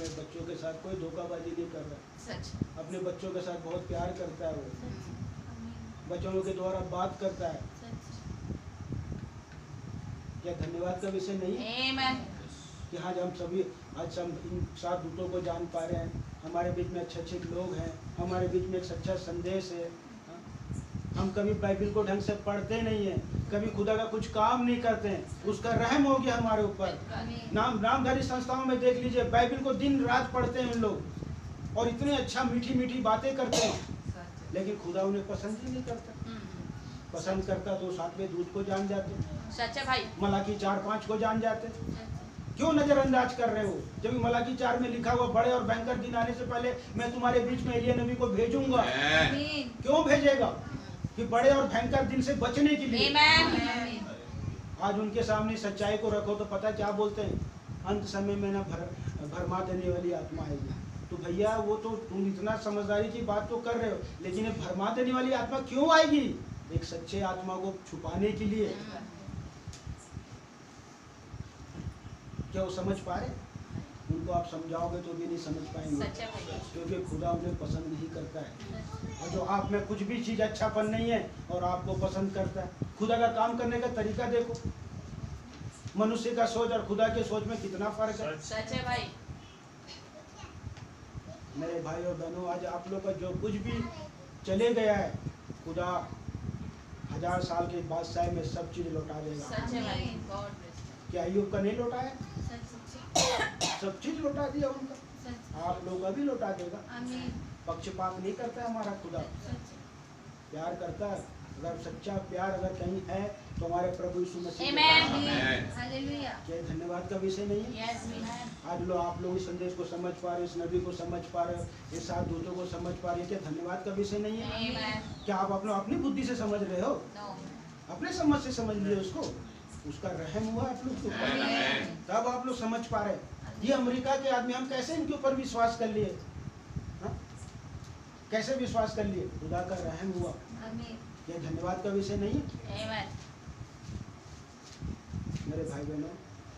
के साथ कोई धोखाबाजी नहीं कर रहा। सच। अपने बच्चों के साथ बहुत प्यार करता है, वो बच्चों के द्वारा बात करता है। क्या धन्यवाद का विषय नहीं है कि आज हम सभी आज हम इन 7 दूतों को जान पा रहे हैं। हमारे बीच में अच्छे लोग हैं, हमारे बीच में एक सच्चा संदेश है। हम कभी बाइबल को ढंग से पढ़ते नहीं हैं, कभी खुदा का कुछ काम नहीं करते हैं, उसका रहम हो गया हमारे ऊपर। नामधारी संस्थाओं में देख लीजिए, बाइबल को दिन रात पढ़ते हैं उन लोग और इतने अच्छा मीठी बातें करते हैं, लेकिन खुदा उन्हें पसंद ही नहीं करता। पसंद करता तो 7वें दूत को जान जाते, सच है भाई। मलाकी 4-5 को जान जाते। क्यों नजरअंदाज कर रहे हो? जब मलाकी 4 में लिखा हुआ बड़े और भयंकर दिन आने से पहले मैं तुम्हारे बीच में एलिया नबी को भेजूंगा। क्यों भेजेगा? कि बड़े और भयंकर दिन से बचने के लिए। आज उनके सामने सच्चाई को रखो तो पता क्या बोलते हैं? अंत समय में ना भरमा देने वाली आत्मा आएगी। तो भैया वो तो तुम इतना समझदारी की बात तो कर रहे हो, लेकिन ये भरमा देने वाली आत्मा क्यों आएगी? एक सच्चे आत्मा को छुपाने के लिए। क्या वो समझ पा रहे? उनको आप समझाओगे तो भी नहीं समझ पाएंगे, क्योंकि खुदा उन्हें पसंद नहीं करता है। और जो आप में कुछ भी चीज अच्छापन नहीं है और आपको पसंद करता है। खुदा का काम करने का तरीका देखो, मनुष्य का सोच और खुदा के सोच में कितना फर्क है। सच है भाई। मेरे भाई और बहनों, आज आप लोग का जो कुछ भी चले गया है, खुदा 1000 साल के बादशाह में सब चीज लौटा देगा। सच है भाई। God bless. क्या अय्यूब का नहीं लौटाया? सब चीज लौटा दिया उनका, आप लोग का भी लौटा देगा। पक्षपात नहीं करता है हमारा खुदा, प्यार करता है। अगर सच्चा प्यार अगर कहीं है तो हमारे प्रभु यीशु मसीह। क्या धन्यवाद का विषय नहीं है? आज लोग आप लोग इस संदेश को समझ पा रहे, इस नबी को समझ पा रहे, इस 7 दूतों को समझ पा रहे, क्या धन्यवाद का विषय नहीं है? क्या आप लोग अपनी बुद्धि से समझ रहे हो? अपने समझ से समझ लिए उसको, उसका रहम हुआ आप लोग के ऊपर, तब आप लोग समझ पा रहे। ये अमेरिका के आदमी, हम कैसे इनके ऊपर विश्वास कर लिए? कैसे विश्वास कर लिए? खुदा का रहम हुआ। ये धन्यवाद का विषय नहीं है? मेरे भाई बहनों,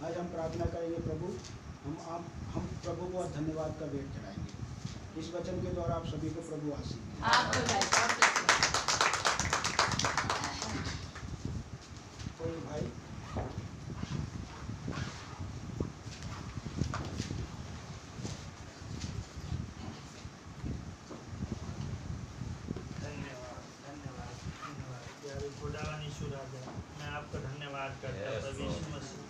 आज हम प्रार्थना करेंगे, प्रभु हम प्रभु को धन्यवाद का भेंट चढ़ाएंगे। इस वचन के द्वारा आप सभी को प्रभु आशीष। कोई भाई मैं आपका धन्यवाद करता हूँ प्रभु यीशु मसीह,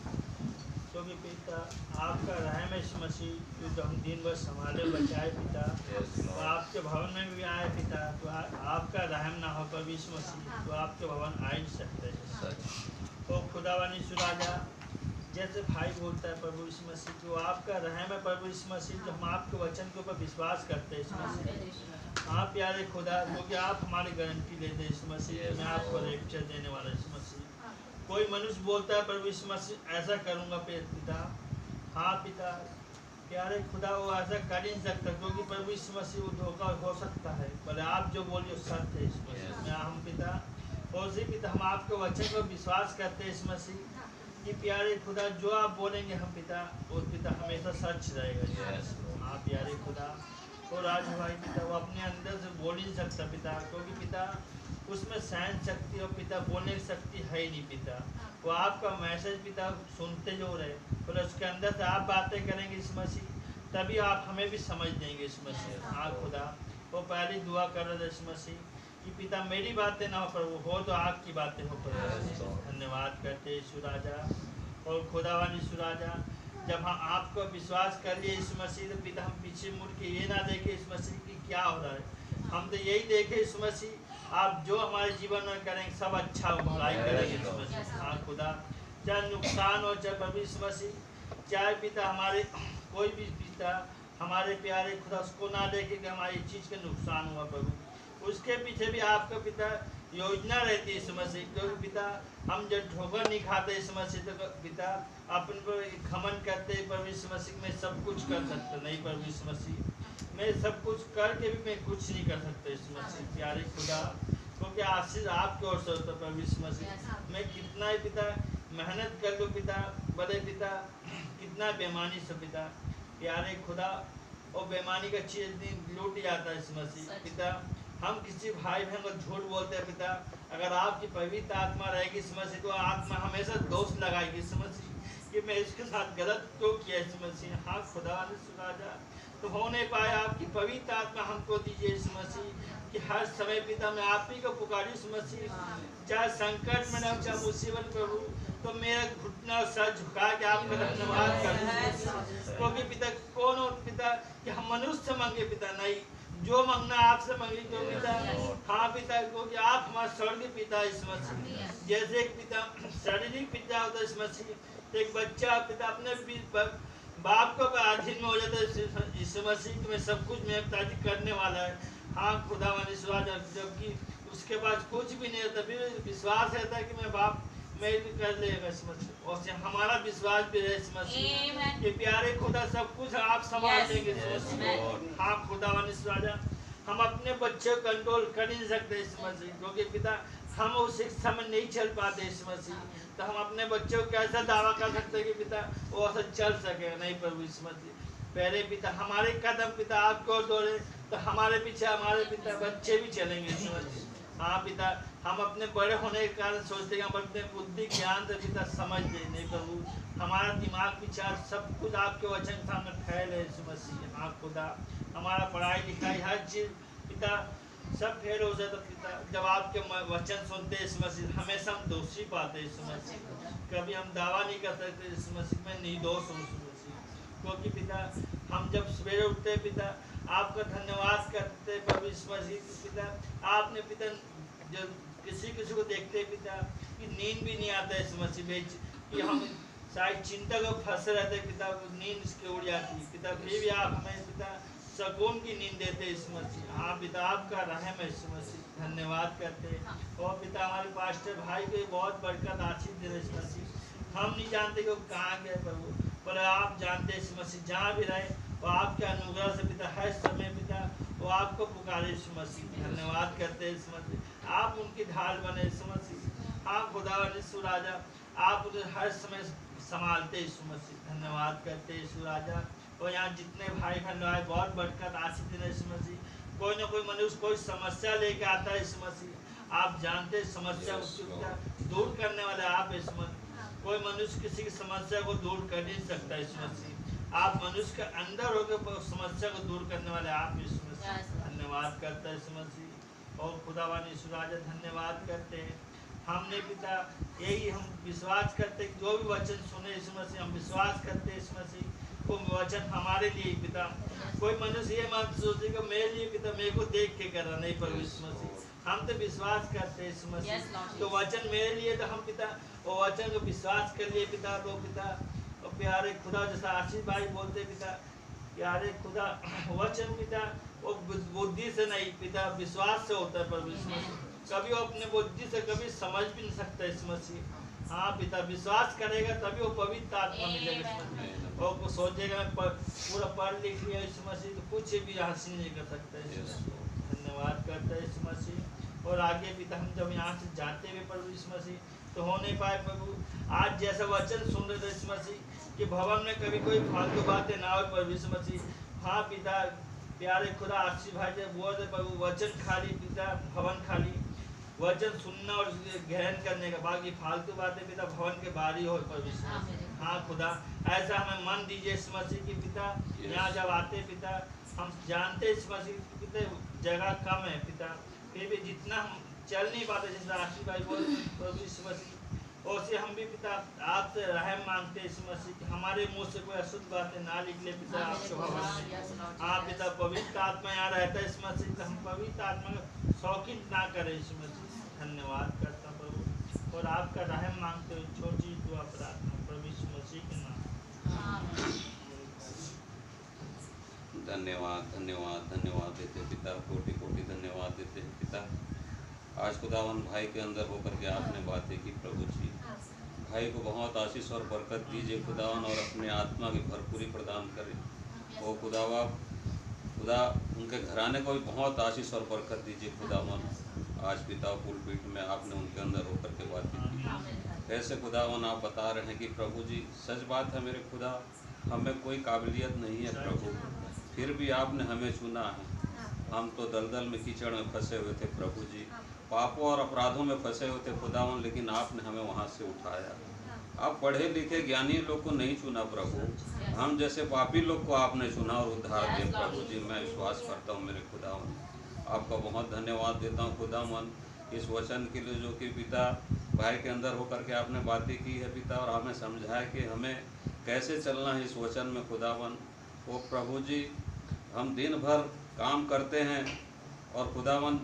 क्योंकि पिता आपका रहम है मसीह, जो हम दिन भर संभाले बचाए पिता, तो आपके भवन में भी आए पिता, तो आपका रहम ना हो प्रभु यीशु मसीह, तो आपके भवन आ ही सकते हैं। तो खुदावन यीशु राजा, जैसे भाई बोलता है प्रभु यीशु मसीह, जो आपका रहम है प्रभु यीशु मसीह, जो हम आपके वचन के ऊपर विश्वास करते हैं यीशु मसीह, हाँ प्यारे खुदा, क्योंकि आप हमारी गारंटी लेते हैं यीशु मसीह, मैं आपको लेक्चर देने वाला यीशु मसीह। कोई मनुष्य बोलता है प्रभु यीशु मसीह ऐसा करूँगा पिता, हाँ पिता प्यारे खुदा वो ऐसा कर ही नहीं सकता, क्योंकि प्रभु यीशु मसीह वो धोखा हो सकता है, पर आप जो बोलिए सत्य है यीशु मसीह। मैं हम पिता और उसी पिता हम आपके वचन पर विश्वास करते हैं यीशु मसीह कि प्यारे खुदा जो आप बोलेंगे हम पिता और पिता हमेशा सच रहेगा। हाँ प्यारे खुदा और राज भाई पिता वो अपने अंदर से बोल ही नहीं सकता पिता, क्योंकि पिता उसमें सहन शक्ति और पिता बोलने की शक्ति है ही नहीं पिता। वो आपका मैसेज पिता सुनते जो रहे, पर उसके अंदर से आप बातें करेंगे इस मसीह, तभी आप हमें भी समझ देंगे इस मसीह। हाँ खुदा वो पहली दुआ कर रहे थे इस मसीह कि पिता मेरी बातें ना हो पर वो हो तो आपकी बातें हो पर। धन्यवाद करते यीशु राजा और खुदावान यीशु राजा, जब हम आपको विश्वास कर लिए इस मसीह तो पिता हम पीछे मुड़ के ये ना देखें इस मसीह की क्या हो रहा है, हम तो यही देखें इस मसीह आप जो हमारे जीवन में करेंगे सब अच्छा भलाई करेंगे इस मसीह। हाँ खुदा चाहे नुकसान हो चाहे प्रभु इस मसीह, चाहे पिता हमारे कोई भी पिता हमारे प्यारे खुदा उसको ना देखे कि हमारी चीज़ का नुकसान हुआ प्रभु, उसके पीछे भी आपका पिता योजना रहती है इस मसीह, क्योंकि पिता हम जब ठोकर नहीं खाते इस मसीह तो पिता अपन पर घमंड करते प्रभु इस मसीह में सब कुछ कर सकते नहीं, प्रभु इस मसीह मैं सब कुछ करके भी मैं कुछ नहीं कर सकता इस मसीह प्यारे खुदा, क्योंकि आशीष आपके ओर से होता प्रभु इस मसीह। मैं कितना ही पिता मेहनत कर लूँ पिता, बड़े पिता कितना बेईमानी से पिता प्यारे खुदा और बेईमानी का चीज लूट जाता है इस मसीह पिता। हम किसी भाई बहन को झूठ बोलते हैं पिता, अगर आपकी पवित्र आत्मा रहेगी इस मसीह तो आत्मा हमेशा दोष लगाएगी इस मसीह कि मैं इसके साथ गलत क्यों किया इस मसीह। हाँ खुदा ने सुना जा तो हो नहीं पाया, आपकी पवित्र आत्मा हमको दीजिए इस मसीह कि हर समय पिता मैं आप ही को पुकारी इस मसीह, चाहे संकट में ना चाहे मुसीबत प्रभु तो मेरा घुटना और सर झुका के आपका धन्यवाद कर, क्योंकि पिता कौन हो पिता कि हम मनुष्य से मांगे पिता नहीं, जो मांगना आपसे मांगे क्यों पिता। हाँ पिता क्योंकि आप हमारे स्वर्गीय पिता इस मसीह, जैसे एक पिता शारीरिक पिता होता है इस मसीह, तो एक बच्चा पिता अपने बाप को अधीन में हो जाता है इस मसीह में सब कुछ मेरे पिताजी करने वाला है। हाँ खुदा वाली विश्वास, जबकि उसके पास कुछ भी नहीं होता फिर विश्वास रहता है कि मैं बाप मैं भी कर लेगा इस मसीह, और हमारा विश्वास भी है इस मसीह कि प्यारे खुदा सब कुछ आप संभाल देंगे इस मसीह। हाँ खुदा वाली राजा हम अपने बच्चे को कंट्रोल कर ही नहीं सकते इस मसीह, क्योंकि पिता हम उस शिक्षा में नहीं चल पाते इस मसीह, तो हम अपने बच्चों को कैसा दावा कर सकते हैं कि पिता वो ऐसा चल सके नहीं प्रभु इस मसीह। पहले पिता हमारे कदम पिता आपको ओर दौड़े तो हमारे पीछे हमारे पिता बच्चे भी चलेंगे इस मसीह। हाँ पिता हम अपने बड़े होने के कारण सोचते हैं हम अपने बुद्धि ज्ञान से पिता समझ दे नहीं प्रभु, हमारा दिमाग विचार सब कुछ आपके वचन सामने फैल है इस मसीह। हाँ खुदा हमारा पढ़ाई लिखाई हर चीज़ पिता सब फेल हो जाता पिता, जब आपके वचन सुनते इस मसीह हमेशा हम दोषी पाते इस मसीह, कभी हम दावा नहीं कर सकते इस मसीह में निर्दोष हो इस मसीह, क्योंकि पिता हम जब सवेरे उठते पिता आपका धन्यवाद करते प्रभु इस मसीह पिता। आपने पिता जो किसी को देखते पिता कि नींद भी नहीं आता इस मसीह में कि हम शायद चिंता को फंसे रहते पिता, नींद इसके उड़ जाती पिता, फिर भी आप हमें पिता सुकून की नींद देते इस मसीह। हाँ पिता आपका रहम है इस मसीह, धन्यवाद करते और पिता हमारे पास्टर भाई को बहुत बरकत आशीष दे रहे इस मसीह। हम नहीं जानते कि वो कहाँ गए प्रभु, पर आप जानते इस मसीह, जहाँ भी रहे वो आपके अनुग्रह से पिता हर समय पिता वो आपको पुकारे इस मसीह। धन्यवाद करते इस मसीह, आप उनकी ढाल बने इस मसीह। आप खुदा राजा आप उन्हें हर समय संभालते इस मसीह। धन्यवाद करते इस राजा, और यहाँ जितने भाई बहन आए बहुत बरकत आशीष दे इस मसीह। कोई ना कोई मनुष्य कोई समस्या लेके आता है इस मसीह, आप जानते समस्या उसकी दूर करने वाले आप इस मसीह। कोई मनुष्य किसी की समस्या को दूर कर नहीं सकता इस मसीह, आप मनुष्य के अंदर होकर समस्या को दूर करने वाले आप इस मसीह। धन्यवाद करता है इस मसीह और खुदावानी सुराजा धन्यवाद करते हैं। हमने पिता यही हम विश्वास करते हैं, जो भी वचन सुने इस मसीह हम विश्वास करते हैं इस मसीह वो वचन हमारे लिए पिता। कोई मनुष्य ये मत सोचे कि मेरे लिए पिता मेरे को देख के कर रहा नहीं, पर इस मसीह हम तो विश्वास करते हैं इस मसीह। तो वचन मेरे लिए तो हम पिता वो वचन को विश्वास कर लिए पिता। तो पिता और प्यारे खुदा जैसा आशीष भाई बोलते पिता, प्यारे खुदा वचन पिता वो बुद्धि से नहीं पिता, विश्वास से होता है प्रभु यीशु मसीह। कभी वो अपने बुद्धि से कभी समझ भी नहीं सकता यीशु मसीह। हाँ पिता, विश्वास करेगा तभी वो पवित्र आत्मा मिलेगा यीशु मसीह। और वो सोचेगा मैं पूरा पढ़ लिख लिया यीशु मसीह तो कुछ भी हासिल नहीं कर सकता यीशु मसीह। धन्यवाद करता है यीशु मसीह। और आगे पिता हम जब यहाँ से जाते हुए प्रभु यीशु मसीह तो हो नहीं पाए प्रभु, आज जैसा वचन सुन रहे थे यीशु मसीह कि भवन में कभी कोई फालतू बातें ना हो प्रभु यीशु मसीह। हाँ पिता, प्यारे खुदा आशीष भाई जब बोल रहे प्रभु वचन खाली पिता, भवन खाली, वचन सुनना और ग्रहण करने का, बाकी फालतू बातें पिता भवन के बाहर ही हो प्रभु यीशु मसीह। हाँ खुदा, ऐसा हमें मन दीजिए यीशु मसीह की पिता। यहाँ जब आते पिता हम जानते यीशु मसीह पिता जगह कम है पिता, फिर भी जितना हम चल नहीं पाते जैसे आशीष भाई बोल प्रभु यीशु मसीह, और हम भी पिता आपसे रहम मांगते यीशु मसीह कि हमारे मुंह से कोई अशुद्ध बातें ना निकले पिता आपके भवन में। हाँ पिता, पवित्र आत्मा यहाँ रहता है यीशु मसीह, हम पवित्र आत्मा का शौकीन ना करें यीशु मसीह। धन्यवाद करता प्रभु, और आपका रहम मांगते हुए छोटी दुआ प्रार्थना प्रभु यीशु मसीह के नाम। धन्यवाद धन्यवाद धन्यवाद देते पिता, कोटि कोटि धन्यवाद देते हैं पिता। आज खुदावन भाई के अंदर होकर के आपने बातें की प्रभु जी, भाई को बहुत आशीष और बरकत दीजिए खुदावन, और अपने आत्मा की भरपूरी प्रदान करें। ओ खुदावा, खुदा उनके घराने को भी बहुत आशीष और बरकत दीजिए खुदावन। आज पिता पुलपीठ में आपने उनके अंदर होकर के बातें की, कैसे खुदावन आप बता रहे हैं कि प्रभु जी सच बात है मेरे खुदा, हमें कोई काबिलियत नहीं है प्रभु, फिर भी आपने हमें चुना है। हम तो दलदल में कीचड़ में फंसे हुए थे प्रभु जी, पापों और अपराधों में फंसे हुए थे खुदावन, लेकिन आपने हमें वहाँ से उठाया। आप पढ़े लिखे ज्ञानी लोग को नहीं चुना प्रभु, हम जैसे पापी लोग को आपने चुना और उद्धार दिया प्रभु जी। मैं विश्वास करता हूँ मेरे खुदावन, आपका बहुत धन्यवाद देता हूँ खुदावन इस वचन के लिए जो कि पिता भाई के अंदर होकर के आपने बातें की है पिता, और हमें समझाया कि हमें कैसे चलना है इस वचन में खुदावन। ओ प्रभु जी, हम दिन भर काम करते हैं और खुदावन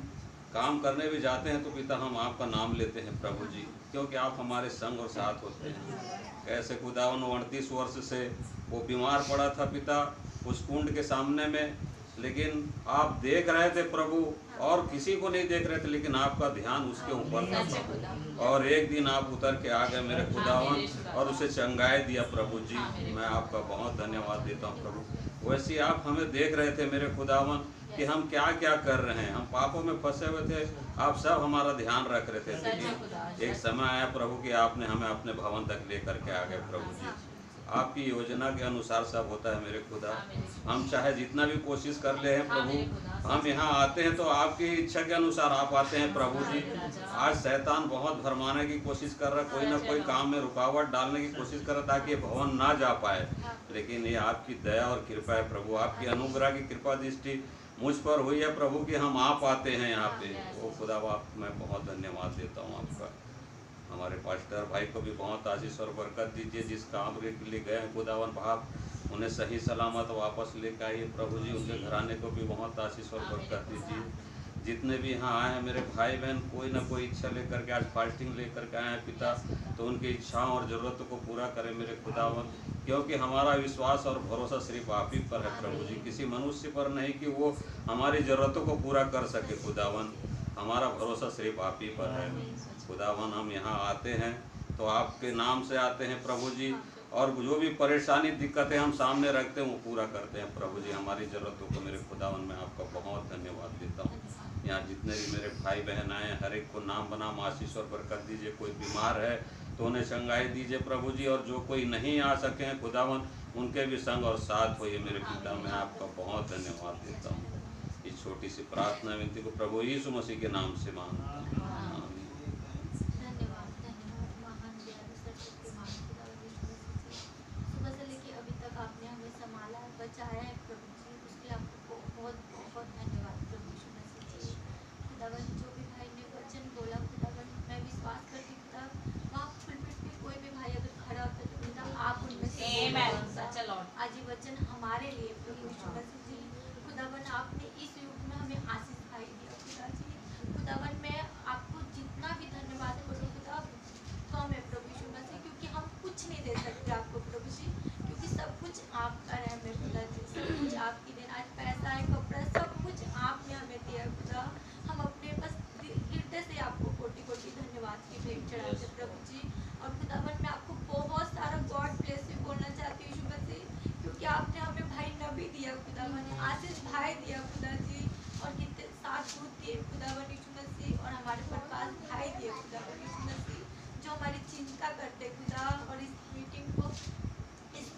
काम करने भी जाते हैं तो पिता हम आपका नाम लेते हैं प्रभु जी, क्योंकि आप हमारे संग और साथ होते हैं। कैसे खुदावन 38 वर्ष से वो बीमार पड़ा था पिता उस कुंड के सामने में, लेकिन आप देख रहे थे प्रभु, और किसी को नहीं देख रहे थे, लेकिन आपका ध्यान उसके ऊपर था प्रभु। और एक दिन आप उतर के आ गए मेरे खुदावन और उसे चंगाई दिया प्रभु जी। मैं आपका बहुत धन्यवाद देता हूँ प्रभु। वैसे आप हमें देख रहे थे मेरे खुदावन कि हम क्या क्या कर रहे हैं, हम पापों में फंसे हुए थे, आप सब हमारा ध्यान रख रहे थे। लेकिन एक समय आया प्रभु कि आपने हमें अपने भवन तक लेकर के आ गए प्रभु जी। आपकी योजना के अनुसार सब होता है मेरे खुदा। हम चाहे जितना भी कोशिश कर ले हैं प्रभु, हम यहाँ आते हैं तो आपकी इच्छा के अनुसार आप आते हैं प्रभु जी। आज शैतान बहुत भरमाने की कोशिश कर रहा है, कोई ना कोई काम में रुकावट डालने की कोशिश कर रहा ताकि ये भवन ना जा पाए, लेकिन ये आपकी दया और कृपा है प्रभु, आपकी अनुग्रह की कृपा दृष्टि मुझ पर हुई है प्रभु कि हम आ पाते हैं यहाँ पे। ओ खुदा बाप, मैं बहुत धन्यवाद देता हूँ आपका। हमारे पास्टर भाई को भी बहुत आशीष और बरकत दीजिए, जिस काम के लिए गए हैं खुदावन बाप, उन्हें सही सलामत वापस लेकर आइए प्रभु जी। उनके घराने को भी बहुत आशीष और बरकत दीजिए। जितने भी यहाँ आए हैं मेरे भाई बहन, कोई ना कोई इच्छा लेकर के आज फास्टिंग लेकर के आए हैं पिता, तो उनकी इच्छाओं और ज़रूरतों को पूरा करें मेरे खुदावन, क्योंकि हमारा विश्वास और भरोसा सिर्फ आप ही पर है प्रभु जी, किसी मनुष्य पर नहीं कि वो हमारी ज़रूरतों को पूरा कर सके खुदावन। हमारा भरोसा सिर्फ आप ही पर है खुदावन। हम यहाँ आते हैं तो आपके नाम से आते हैं प्रभु जी, और जो भी परेशानी दिक्कतें हम सामने रखते हैं वो पूरा करते हैं प्रभु जी। हमारी ज़रूरतों को मेरे खुदावन में आपका बहुत धन्यवाद देता हूँ। यहाँ जितने भी मेरे भाई बहन आए हैं, हर एक को नाम बनाम आशीष और बरकत दीजिए। कोई बीमार है तो उन्हें चंगाई दीजिए प्रभु जी, और जो कोई नहीं आ सके हैं खुदावन, उनके भी संग और साथ होइए मेरे पिता। मैं आपका बहुत धन्यवाद देता हूँ। इस छोटी सी प्रार्थना विनती को प्रभु यीशु मसीह के नाम से मांगता हूँ। बचाया है प्रभु जी, उसके लिए आपको बहुत बहुत धन्यवाद प्रभु यीशु मसीह जी। खुदावन, जो भी भाई ने वचन बोला खुदावन, मैं विश्वास करती हूँ खुदा, वहाँ पुलपिट में कोई भी भाई अगर खड़ा होता है तो खुदा आप उनमें से आज ये वचन हमारे लिए प्रभु यीशु मसीह जी। खुदावन, आपने इस युग में हमें आशीष भाई दिया खुदा जी। खुदावन, मैं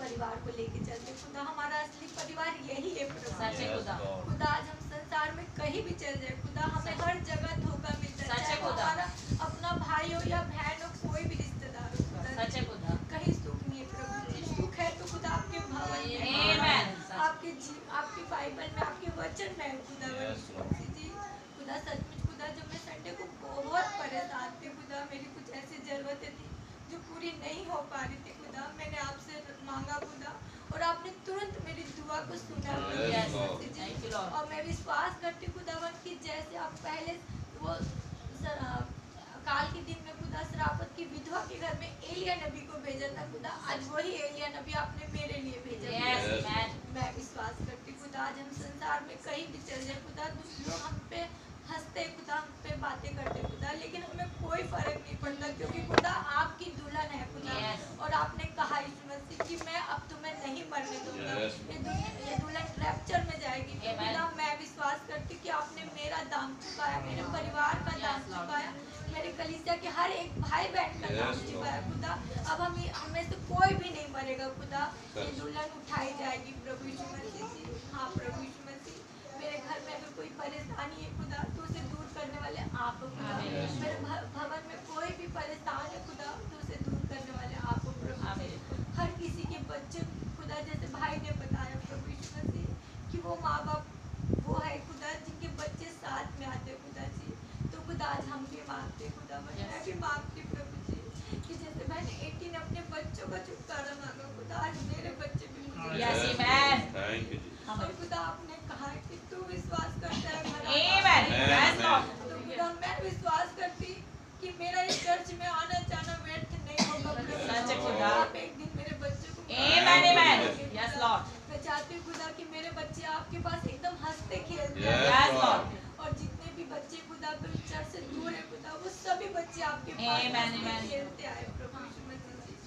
परिवार को लेके चलते खुदा। हमारा असली परिवार यही है प्रभु। सच्चे खुदा। खुदा आज हम संसार में कहीं भी चल जाए खुदा, हमें हर जगह धोखा मिलता है, सच्चे चाहे वो खुदा। हमारा अपना भाई हो या बहन हो, कोई भी रिश्तेदार हो खुदा, सच्चे खुदा। कहीं सुख नहीं है प्रभु जी। सुख है तो खुदा आपके भवन में, Amen. आपकी बाइबल में, आपके वचन में है खुदा। जी खुदा सचमुच खुदा, जब मैं संडे को बहुत परेशान थी खुदा, मेरी कुछ ऐसी जरूरतें थी जो पूरी नहीं हो पा रही थी खुदा, मैंने आपसे मांगा खुदा और आपने तुरंत मेरी दुआ को सुना Yes, Prabhu ji. thank you, Lord. और मैं विश्वास करती खुदावन कि जैसे आप पहले वो काल के दिन में खुदा श्रापत की विधवा के घर में एलिया नबी को भेजा था खुदा, आज वही एलिया नबी आपने मेरे लिए भेजा Yes, खुदा। amen. मैं विश्वास करती खुदा, आज हम संसार में कहीं भी चल जाए खुदा, दूसरे लोग हम पे हंसते खुदा, हम पे बातें करते खुदा, लेकिन हमें कोई फर्क नहीं पड़ता क्योंकि खुदा आपकी दुल्हन है खुदा। Yes. और आपने कहा यीशु मसीह कि मैं अब तुम्हें नहीं मरने दूंगा, Yes. ये दुल्हन रैप्चर में जाएगी। तो Amen. खुदा मैं विश्वास करती कि आपने मेरा दाम चुकाया, मेरे परिवार का दाम Yes, Lord. चुकाया, मेरे कलीसिया के हर एक भाई बहन का दाम Yes, Lord. चुकाया खुदा। अब हमें से कोई भी नहीं मरेगा खुदा, ये Yes. दुल्हन उठाई जाएगी प्रभु यीशु मसीह जी। हाँ प्रभु यीशु मसीह, मेरे घर में अगर कोई परेशानी है खुदा तो उसे दूर करने वाले आप हो खुदा। Amen. मेरे भवन में कोई भी परेशान है खुदा तो उसे दूर करने वाले आप हो प्रभु जी। Amen. हर किसी के बच्चे खुदा, जैसे भाई ने बताया प्रभु यीशु मसीह कि वो माँ बाप वो है खुदा जिनके बच्चे साथ में आते खुदा जी। तो खुदा आज हम भी मांगते खुदा, मैं भी मांगती प्रभु जी कि जैसे मैंने 18 ने अपने बच्चों का छुटकारा मांगा खुदा, आज मेरे बच्चे भी मुझे Yes, amen. Thank you, Jesus. और खुदा आपने कहा है कि तू विश्वास करता है घर Amen. Yes, Lord. तो खुदा मैं विश्वास करती कि मेरा इस चर्च में आना जाना व्यर्थ नहीं होगा प्रभु। सच्चे खुदा। आप एक दिन मेरे बच्चों को Amen, amen. Yes, Lord. मैं चाहती हूँ खुदा कि मेरे बच्चे आपके पास एकदम हंसते खेलते Yes, Yes, Lord. हैं और जितने भी बच्चे खुदा चर्च से दूर है खुदा, वो सभी बच्चे आपके पास Amen, हंसते amen. खेलते आए प्रभु यीशु मसीह जी।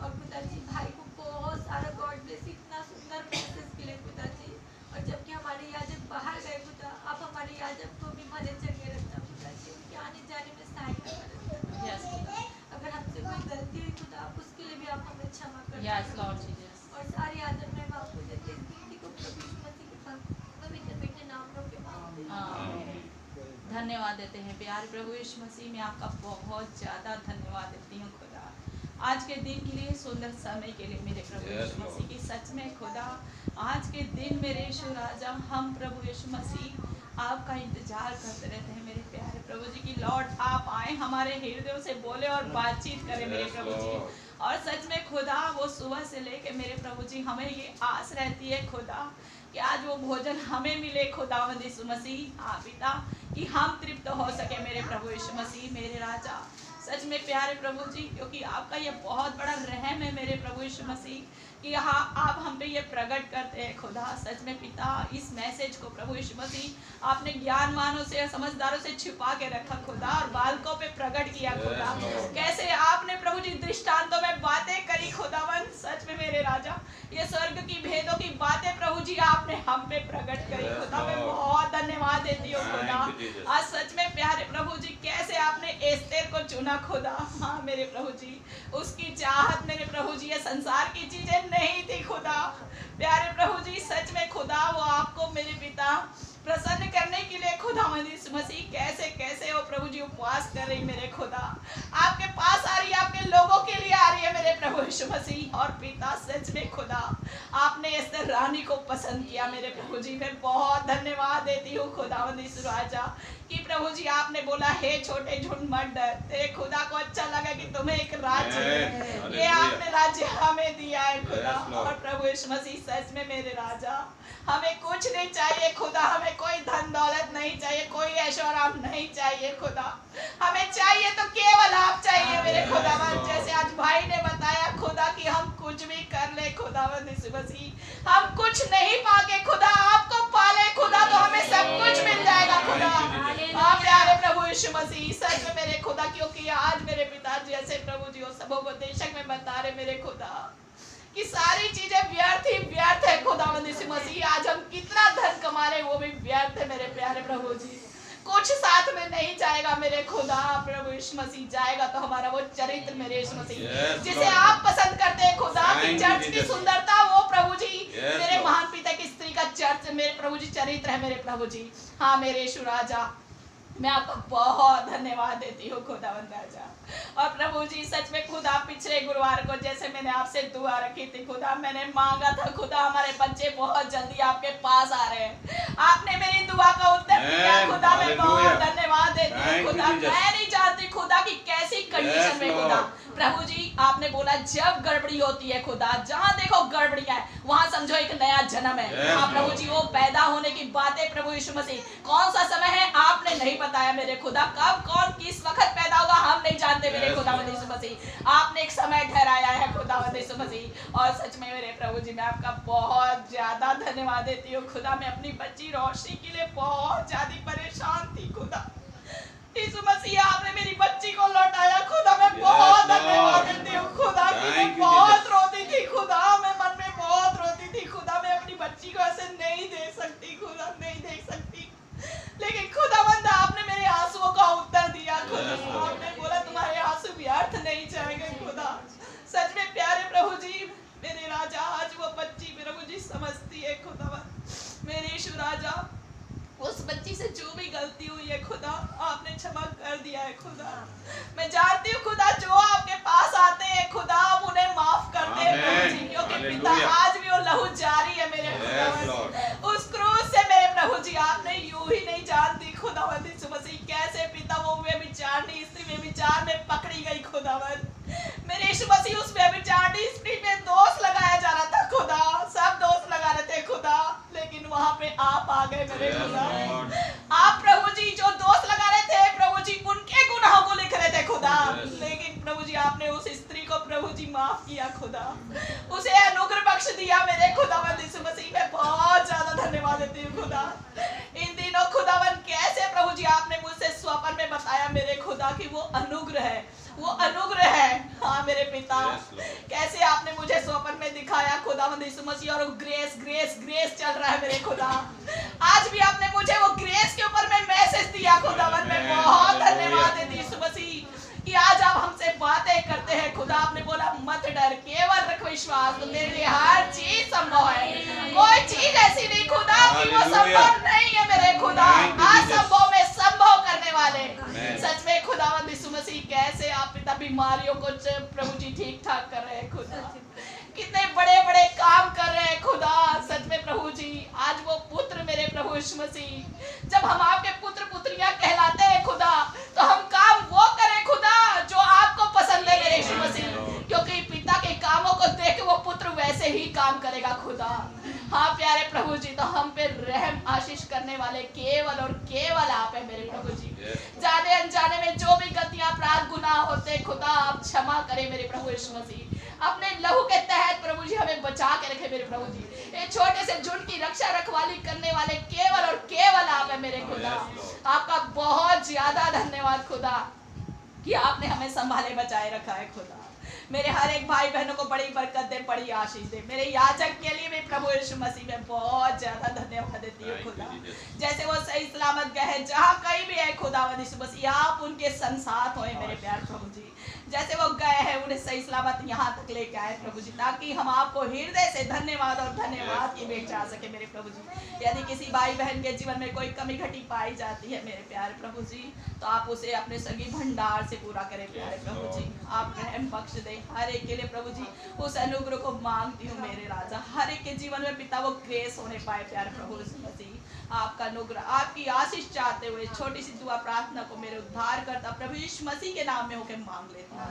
और खुदा जी भाई को बहुत सारा गॉड ब्लेस, इतना सुंदर मैसेज के लिए खुदा जी। और जबकि हमारे याजक बाहर गए खुदा, आप हमारे याजक को भी भले चंगे रखना खुदा जी, उनके आने जाने में सहायता करें। Yes. अगर हमसे कोई गलती हुई खुदा, आप उसके लिए भी आप हमें क्षमा करें। Yes, Lord Jesus. और सारी आदर में आपको देते इस गिनती को प्रभु यीशु मसीह के पवित्र मीठे नाम में मांगते हैं। आमीन। धन्यवाद देते हैं प्यारे प्रभु यीशु मसीह में, आपका बहुत ज़्यादा धन्यवाद देती हूँ खुदा, आज के दिन के लिए, सुंदर समय के लिए मेरे प्रभु Yes, यीशु मसीह की। सच में खुदा, आज के दिन मेरे यीशु राजा, हम प्रभु यीशु मसीह आपका इंतजार करते रहते हैं मेरे प्यारे प्रभु जी की। लॉर्ड आप आए, हमारे हृदयों से बोले और बातचीत करें मेरे Yes, प्रभु जी। Lord. और सच में खुदा, वो सुबह से लेके मेरे प्रभु जी हमें ये आस रहती है खुदा कि आज वो भोजन हमें मिले खुदावंद यीशु मसीह। हाँ पिता, कि हम तृप्त हो सके मेरे प्रभु यीशु मसीह, मेरे राजा। सच में प्यारे प्रभु जी, क्योंकि आपका ये बहुत बड़ा रहम है मेरे प्रभु यीशु मसीह कि हाँ आप हम पे ये प्रकट करते हैं खुदा। सच में पिता, इस मैसेज को प्रभु यीशु मसीह आपने ज्ञानवानों से, समझदारों से छिपा के रखा खुदा, और बालकों पे प्रकट किया खुदा। Yes, Lord. कैसे आपने प्रभु जी दृष्टांतों में बातें करी खुदावन। सच में मेरे राजा, ये स्वर्ग की भेदों की बातें प्रभु जी आपने हम पे प्रकट करी Yes, खुदा। मैं Lord. बहुत धन्यवाद देती हूँ Thank खुदा। you, Jesus. आज सच में प्यारे प्रभु जी, कैसे आपने एस्तेर को चुना खुदा। हाँ मेरे प्रभु जी, उसकी चाहत मेरे प्रभु जी ये संसार की चीजें नहीं थी खुदा। प्यारे प्रभु जी, सच में खुदा, वो आपको मेरे पिता प्रसन्न करने के लिए खुदा मसीह कैसे कैसे वो प्रभु जी उपवास कर रही मेरे खुदा, आपके पास आ रही है, आपके लोगों के लिए आ रही है मेरे प्रभु यीशु मसीह। और पिता, सच में खुदा, आपने एस्तेर रानी को पसंद किया मेरे प्रभु जी। मैं बहुत धन्यवाद देती हूँ खुदावंद यीशु राजा कि प्रभु जी आपने बोला, हे छोटे झुंड मत डर, तेरे खुदा को अच्छा लगा कि तुम्हें एक राज्य है, ये आपने राज्य हमें दिया है खुदा। Yes, Lord. और प्रभु यीशु मसीह, सच में मेरे राजा, हमें कुछ नहीं चाहिए खुदा, हमें कोई धन दौलत नहीं चाहिए, कोई ऐशो आराम नहीं चाहिए खुदा, हमें चाहिए तो केवल आप चाहिए मेरे खुदावन। जैसे आज भाई ने बताया खुदा कि हम कुछ भी कर ले खुदावन यीशु मसीह, हम कुछ नहीं पाके खुदा, आपको पाले खुदा तो हमें सब कुछ मिल जाएगा खुदा। हाँ प्यारे प्रभु यीशु मसीह, सच में मेरे खुदा, क्योंकि आज मेरे पिता जैसे प्रभु जी वो सबोपदेशक में बता रहे मेरे खुदा कि सारी चीजें व्यर्थ ही व्यर्थ है खुदावंद यीशु मसीह। आज हम कितना धन कमा रहे वो भी व्यर्थ है मेरे प्यारे प्रभु जी। कुछ साथ में नहीं जाएगा मेरे खुदा। प्रभु यीशु मसीह जाएगा तो हमारा वो चरित्र मेरे यीशु मसीह जिसे आप पसंद करते हैं खुदा की चर्च की सुंदरता, वो प्रभु जी मेरे महान पिता की स्त्री का चर्च मेरे प्रभु जी चरित्र है मेरे प्रभु जी। हाँ मेरे यीशु राजा, मैं आपका बहुत धन्यवाद देती हूँ खुदावंद राजा। और प्रभु जी सच में खुदा पिछले गुरुवार को जैसे मैंने आपसे दुआ रखी थी खुदा, मैंने मांगा था खुदा हमारे बच्चे बहुत जल्दी आपके पास आ रहे हैं, आपने मेरी दुआ का उत्तर दिया खुदा। मैं बहुत धन्यवाद देती हूँ खुदा। मैं नहीं जानती खुदा की कैसी कंडीशन में खुदा, प्रभु जी आपने बोला जब गड़बड़ी होती है खुदा, जहाँ देखो गड़बड़ियां है वहाँ समझो एक नया जन्म है। हाँ प्रभु जी वो पैदा होने की बातें प्रभु यीशु मसीह, कौन सा समय है आपने नहीं बताया मेरे खुदा, कब कौन किस वक्त पैदा होगा हम नहीं जानते मेरे खुदावंद यीशु मसीह। आपने एक समय ठहराया है खुदावंद यीशु मसीह। और सच में मेरे प्रभु जी मैं आपका बहुत ज्यादा धन्यवाद देती हूँ खुदा। मैं अपनी बच्ची रोशनी के लिए बहुत ज्यादा परेशान थी खुदा। यीशु मसीह आपने मेरी बच्ची को लौटाया खुदा। मैं बहुत धन्यवाद देती हूँ खुदा कि मैं बहुत रोती थी खुदा, मैं मन में बहुत रोती थी खुदा। मैं अपनी बच्ची को ऐसे नहीं देख सकती खुदा, नहीं देख सकती, लेकिन खुदावंद आपने मेरे आंसुओं का उत्तर दिया खुदा। आपने बोला तुम्हारे आंसू व्यर्थ नहीं जाएंगे खुदा। सच में प्यारे प्रभु जी मेरे राजा, आज वो बच्ची प्रभु जी समझती है खुदावंद मेरे यीशु राजा, उस बच्ची से जो भी गलती हुई है खुदा आपने क्षमा कर दिया है खुदा। मैं जानती हूँ खुदा जो आपके पास आते हैं खुदा आप उन्हें माफ करते हैं प्रभु जी, क्योंकि पिता आज भी वो लहू जारी है मेरे खुदा। उस क्रूस से मेरे प्रभु जी आपने यूं ही नहीं जानती खुदावंद यीशु मसीह कैसे पिता वो व्यभिचारिणी स्त्री व्यभिचार में पकड़ी गई खुदावंद मेरे यीशु मसीह। उस व्यभिचारिणी स्त्री पे दोष लगाया जा रहा था खुदा, सब दोष लगा रहे थे खुदा, लेकिन वहां पे आप आ गए मेरे खुदा। आप प्रभु जी जो दोष लगा रहे थे प्रभु जी उनके गुनाहों को लिख रहे थे खुदा, लेकिन प्रभु जी आपने उस स्त्री को प्रभु जी माफ किया खुदा, उसे अनुग्रह बख्श दिया मेरे खुदावंद यीशु मसीह। मैं बहुत ज्यादा धन्यवाद देती हूँ खुदा। इन दिनों खुदावंद कैसे प्रभु जी आपने मुझसे स्वप्न में बताया मेरे खुदा कि वो अनुग्रह है, वो अनुग्रह है। हाँ मेरे पिता कैसे आपने मुझे स्वप्न में दिखाया खुदावंद यीशु मसीह, और ग्रेस ग्रेस ग्रेस चल रहा है मेरे खुदा। आज भी आपने मुझे वो ग्रेस के ऊपर में मैसेज दिया खुदावंद। मैं बहुत धन्यवाद देती हूँ यीशु मसीह कि आज आप हमसे बातें करते हैं खुदा। आपने बोला मत डर केवल रख विश्वास, तो मेरे लिए हर चीज संभव है। कोई चीज ऐसी नहीं खुदा कि वो संभव नहीं है मेरे खुदा। असंभव में संभव करने वाले सच में खुदावंद यीशु मसीह कैसे आप पिता बीमारियों को प्रभु जी ठीक ठाक कर रहे हैं खुदा, कितने बड़े बड़े काम कर रहे हैं खुदा। सच में प्रभु जी आज वो पुत्र मेरे प्रभु यीशु मसीह, जब हम आपके पुत्र पुत्रियां कहलाते हैं खुदा तो हम काम वो करें खुदा जो आपको पसंद है मेरे यीशु मसीह, क्योंकि पिता के कामों को देख के वो पुत्र वैसे ही काम करेगा खुदा। हाँ प्यारे प्रभु जी, तो हम पे रहम आशीष करने वाले केवल और केवल आप है मेरे प्रभु जी। जाने अनजाने में जो भी गलतियां अपराध गुनाह होते खुदा आप क्षमा करें मेरे प्रभु यीशु मसीह। अपने लहू के तहत प्रभु जी हमें बचा के रखे मेरे प्रभु जी। एक छोटे से झुंड की रक्षा रखवाली करने वाले केवल और केवल आप है मेरे खुदा। आपका बहुत ज्यादा धन्यवाद खुदा कि आपने हमें संभाले बचाए रखा है खुदा। मेरे हर एक भाई बहनों को बड़ी बरकत दे, बड़ी आशीष दे। मेरे याजक के लिए भी प्रभु यीशु मसीह में बहुत ज्यादा धन्यवाद देती हूँ खुदा। जैसे वो सही सलामत गए हैं जहाँ कहीं भी है खुदावंद यीशु मसीह आप उनके संग साथ होए मेरे प्यारे प्रभु जी। जैसे वो गए हैं उन्हें सही सलामत यहाँ तक लेके आए प्रभु जी, ताकि हम आपको हृदय से धन्यवाद और धन्यवाद की भेंट चढ़ा सके मेरे प्रभु जी। यदि किसी भाई बहन के जीवन में कोई कमी घटी पाई जाती है मेरे प्यारे प्रभु जी, तो आप उसे अपने सगी भंडार से पूरा करें प्यारे प्रभु जी। आप रहम बख्श दे हर एक के लिए प्रभु जी। उस अनुग्रह को मांगती हूँ मेरे राजा, हर एक के जीवन में पिता वो ग्रेस होने पाए प्यारे प्रभु यीशु मसीह। आपका अनुग्रह आपकी आशीष चाहते हुए छोटी सी दुआ प्रार्थना को मेरे उद्धार करता प्रभु यीशु मसीह के नाम में होकर मांग लेता हूँ।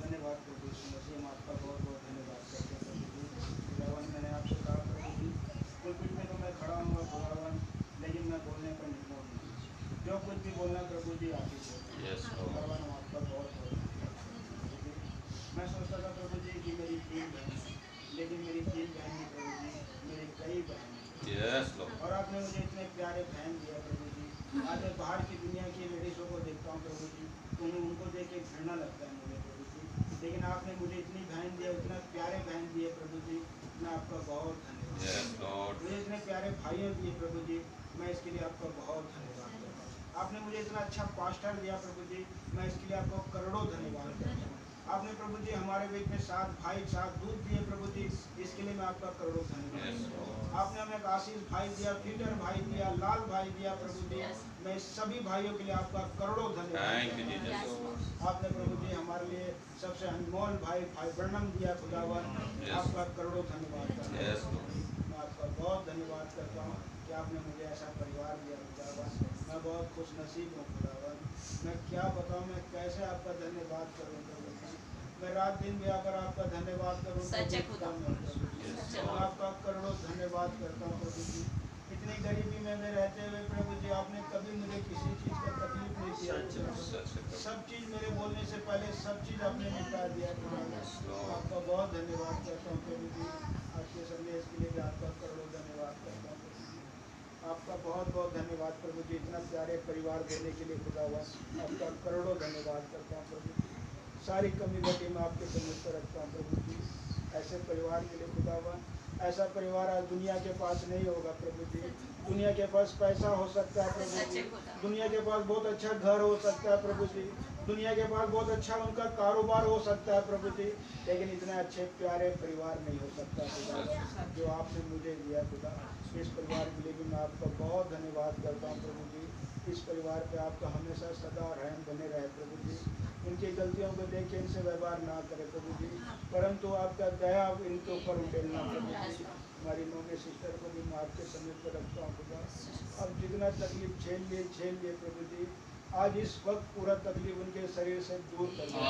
धन्यवाद प्रभु यीशु मसीह, हम आपका बहुत बहुत धन्यवाद करते हैं प्रभु जी। खुदावन मैंने आपसे कहा प्रभु जी पुलपिट में तो मैं खड़ा हूँ खुदावन, लेकिन मैं बोलने पर निर्भर हूँ। जो कुछ भी बोलना प्रभु जी आप ही बोलते हैं खुदावन, हम आपका बहुत बहुत धन्यवाद प्रभु जी। मैं सोचता था प्रभु जी कि मेरी 3 बहन, लेकिन मेरी 3 बहन नहीं प्रभु जी, मेरी कई बहन और आपने मुझे इतने प्यारे बहन दिया प्रभु जी। आज मैं बाहर की दुनिया की लेडीज़ों को देखता हूँ प्रभु जी, तो उनको देख के घृणा लगता है मुझे प्रभु जी, लेकिन आपने मुझे इतनी बहन दिया, इतना प्यारे बहन दिए प्रभु जी। मैं आपका बहुत धन्यवाद। मुझे इतने प्यारे भाइयों दिए प्रभु जी, मैं इसके लिए आपका बहुत धन्यवाद करता आपने मुझे इतना अच्छा पास्टर दिया प्रभु जी, मैं इसके लिए आपको करोड़ों धन्यवाद करता हूँ। आपने प्रभु जी हमारे बीच में 7 भाई 7 दूध दिए प्रभु जी, इसके लिए मैं आपका करोड़ों धन्यवाद करता हूँ। आपने हमें एक आशीष भाई दिया, पीटर भाई दिया, लाल भाई दिया प्रभु जी, मैं इस सभी भाइयों के लिए आपका करोड़ों धन्यवाद। आपने प्रभु जी हमारे लिए सबसे अनमोल भाई ब्रनम दिया खुदावन, आपका करोड़ों धन्यवाद करता हूँ। मैं आपका बहुत धन्यवाद करता हूँ कि आपने मुझे ऐसा परिवार दिया खुदावन। मैं बहुत खुश नसीब हूँ खुदावन। मैं क्या बताऊँ, मैं कैसे आपका धन्यवाद करूँ प्रभु जी। मैं रात दिन भी अगर आपका धन्यवाद करूँ तो आपका करोड़ों धन्यवाद करता हूँ प्रभु जी। इतनी गरीबी में रहते हुए प्रभु जी आपने कभी मुझे किसी चीज़ का तकलीफ नहीं दिया। सब चीज़ मेरे बोलने से पहले सब चीज़ आपने निपटा दिया। आपका बहुत धन्यवाद करता हूँ प्रभु जी। आपके संदेश के लिए भी आपका करोड़ों धन्यवाद करता हूँ प्रभु जी। आपका बहुत बहुत धन्यवाद प्रभु जी, इतना प्यारे परिवार देने के लिए खुदावन आपका करोड़ों धन्यवाद करता हूँ प्रभु जी। सारी कमी घटी मैं आपके समझ पर रखता हूँ प्रभु जी। ऐसे परिवार के लिए खुदावन, ऐसा परिवार आज दुनिया के पास नहीं होगा प्रभु जी। दुनिया के पास पैसा हो सकता है प्रभु जी, दुनिया के पास बहुत अच्छा घर हो सकता है प्रभु जी, दुनिया के पास बहुत अच्छा उनका कारोबार हो सकता है प्रभु जी, लेकिन इतने अच्छे प्यारे परिवार नहीं हो सकता खुदा जो आपने मुझे दिया खुदा। इस परिवार के लिए भी मैं आपका बहुत धन्यवाद करता हूँ प्रभु जी। इस परिवार पे आपका हमेशा सदा रहम बने रहे प्रभु जी। इनकी गलतियों को देख के इनसे व्यवहार ना करे प्रभु जी, परंतु आपका दया इनके ऊपर उड़ेलना प्रभु जी। हमारी नौवे सिस्टर को भी मैं आपके समय पर रखता हूँ खुदा। अब जितना तकलीफ झेल लिए प्रभु जी, आज इस वक्त पूरा तकलीफ उनके शरीर से दूर कर दे,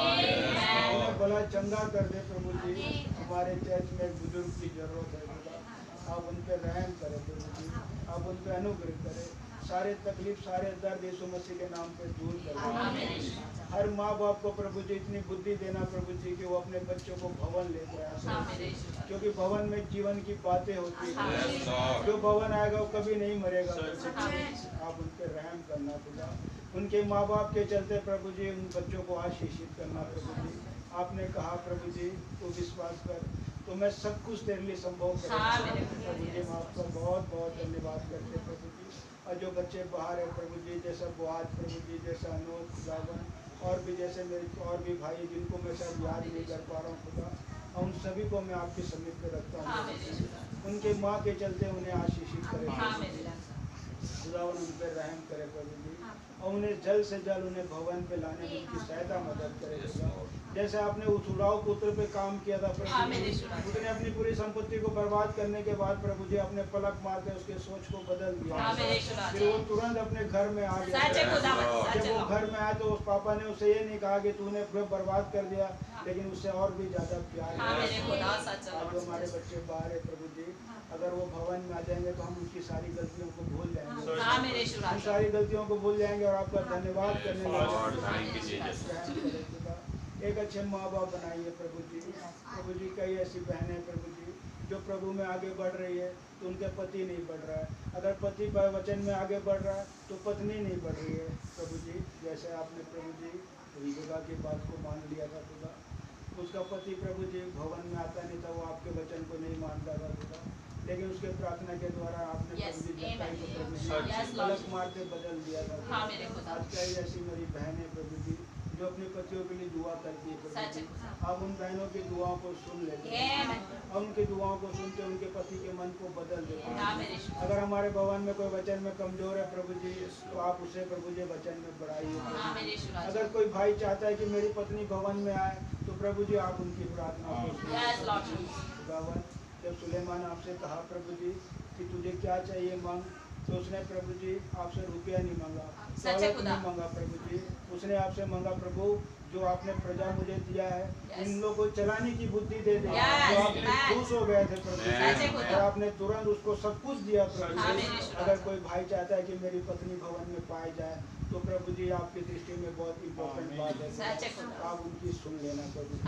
उन्हें भला चंगा कर दे प्रभु जी। हमारे चर्च में एक बुजुर्ग की जरूरत है खुदा, आप उन पर रहम करें प्रभु जी, आप उन पर अनुग्रह करें। सारे तकलीफ सारे दर्द यीशु मसीह के नाम पे दूर कर। हर माँ बाप को प्रभु जी इतनी बुद्धि देना प्रभु जी कि वो अपने बच्चों को भवन ले जाए, क्योंकि भवन में जीवन की बातें होती है। जो भवन आएगा वो कभी नहीं मरेगा। आप उन पर रहम करना खुदा। उनके माँ बाप के चलते प्रभु जी उन बच्चों को आशीषित करना प्रभु जी। आपने कहा प्रभु जी तो विश्वास कर तो मैं सब कुछ तेरे लिए संभव करूँगा प्रभु जी। मैं आपका बहुत बहुत धन्यवाद करते प्रभु जी। और जो बच्चे बाहर है प्रभु जी, जैसा बुआज प्रभु जी, जैसा अनोद खुदावन, और भी जैसे मेरे और भी भाई जिनको मैं सब याद नहीं कर पा रहा हूँ खुदा, उन सभी को मैं आपके समीप पे रखता हूँ। उनके माँ के चलते उन्हें आशीषित करे खुदावन, उन पर रहम करे प्रभु जी, और उन्हें जल्द से जल्द उन्हें भवन पे लाने में उनकी सहायता मदद करे खुदा। जैसे आपने उस उड़ाऊ पुत्र पे काम किया था प्रभु जी, उसने अपनी पूरी संपत्ति को बर्बाद करने के बाद प्रभु जी अपने पलक मार के उसके सोच को बदल दिया। फिर वो तुरंत अपने घर में आ गया। जब वो घर में आया तो उस पापा ने उसे ये नहीं कहा कि तूने बर्बाद कर दिया, लेकिन उससे और भी ज्यादा प्यार। अब हमारे बच्चे बाहर है प्रभु जी, अगर वो भवन में आ जाएंगे तो हम उनकी सारी गलतियों को भूल जाएंगे, हम सारी गलतियों को भूल जाएंगे और आपका धन्यवाद करने लगेंगे। एक अच्छे माँ बाप बनाइए प्रभु जी। प्रभु जी कई ऐसी बहनें प्रभु जी जो प्रभु में आगे बढ़ रही है तो उनके पति नहीं बढ़ रहा है, अगर पति वचन में आगे बढ़ रहा है तो पत्नी नहीं बढ़ रही है प्रभु जी। जैसे आपने प्रभु जी रिबेका की बात को मान लिया था खुदा, उसका पति प्रभु जी भवन में आता नहीं था, वो आपके वचन को नहीं मानता था खुदा, लेकिन उसके प्रार्थना के द्वारा आपने प्रभु जी जताई को प्रभु जी पलक मारते बदल दिया था। आज कई ऐसी मेरी बहनें प्रभु जी जो अपने पतियों के लिए दुआ करती है प्रभु जी, आप उन बहनों की दुआओं को सुन लेते हैं और उनकी दुआओं को सुनते उनके पति के मन को बदल देते हैं। अगर हमारे भवन में कोई वचन में कमजोर है प्रभु जी तो आप उसे प्रभु जी वचन में बढ़ाइए। अगर कोई भाई चाहता है कि मेरी पत्नी भवन में आए तो प्रभु जी आप उनकी प्रार्थना को सुनिए। जब सुलेमान आपसे कहा प्रभु जी कि तुझे क्या चाहिए मांग, तो उसने प्रभु जी आपसे रुपया नहीं मांगा, दौलत नहीं मांगा प्रभु जी, उसने आपसे मांगा प्रभु जो आपने प्रजा मुझे दिया है इन लोगों को चलाने की बुद्धि दे दी। जो आपने खुश हो गए थे प्रभु और आपने तुरंत उसको सब कुछ दिया प्रभु जी। अगर कोई भाई चाहता है कि मेरी पत्नी भवन में पाई जाए तो प्रभु जी आपकी दृष्टि में बहुत इम्पोर्टेंट बात है, आप उनकी सुन लेना प्रभु जी।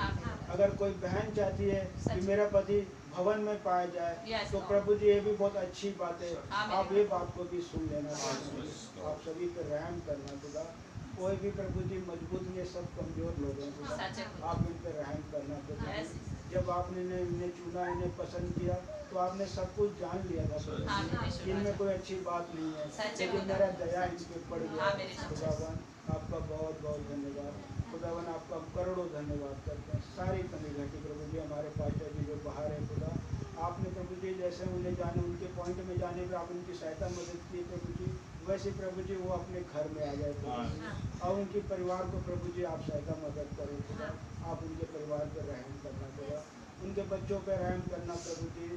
अगर कोई बहन चाहती है कि मेरा पति भवन में पाया जाए तो प्रभु जी ये भी बहुत अच्छी बात है, आप ये बात को भी सुन लेना। आप सभी पे रहम करना खुदा। कोई भी प्रभु जी मजबूत, ये सब कमजोर लोग हैं खुदा। सच है खुदा। आप इन पर रहम करना प्रभु Yes. जी। जब आपने इन्हें चुना, इन्हें पसंद किया, तो आपने सब कुछ जान लिया था प्रभु हाँ, जी। मेरे ईश्वर इनमें राजा। कोई अच्छी बात नहीं है, सच है लेकिन खुदा। मेरा दया इनके पड़ गया। हाँ, मेरे ईश्वर। खुदावन आपका बहुत बहुत धन्यवाद। खुदावन आपका हम करोड़ों धन्यवाद करते हैं। सारी कमी घटी प्रभु जी, हमारे पास्टर जी जो बाहर है खुदा, आपने प्रभु जी जैसे उन्हें जाने, उनके पॉइंट में जाने में आप उनकी सहायता मदद की प्रभु जी, वैसे प्रभु जी वो अपने घर में आ जाए प्रभु जी। और उनके परिवार को प्रभु जी आप सहायता मदद करें खुदा। आप उनके परिवार पर रहम करना खुदा, उनके बच्चों पर रहम करना प्रभु जी।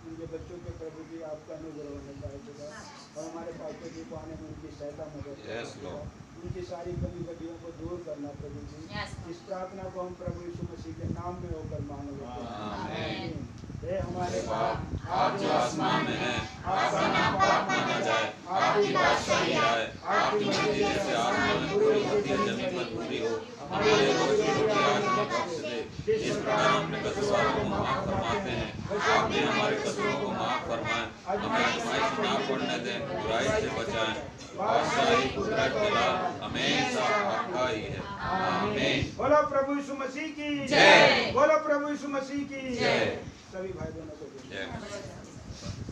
उनके बच्चों के प्रभु जी आपका अनुग्रह होने पाए खुदा। और हमारे पास्टर जी को आने में उनकी सहायता मदद Yes, करें Lord. उनकी सारी कमी गतियों को दूर करना प्रभु जी। Yes, Lord. इस प्रार्थना को हम प्रभु यीशु मसीह के नाम में होकर मानोगे। आमीन। हे हमारे बाप, आप जो आसमान में हैं, आपका नाम पाक माना जाए, आपकी बादशाही आए, आपकी मर्जी जैसे आसमान में पूरी होती है जमीन पर पूरी हो। हमारे रोज की रोटी आज हमें बख्श दे, जिस प्रकार हम अपने कसूरवारों को माफ फरमाते हैं, आप भी हमारे कसूरों को माफ फरमाएं, हमें आजमाइश में ना पड़ने दें, बुराई से बचाएं। बादशाही, कुदरत, जलाल हमेशा आपका ही है। आमीन। बोलो प्रभु यीशु मसीह की जय। बोलो प्रभु यीशु मसीह की जय। सभी भाई बहनों को जय।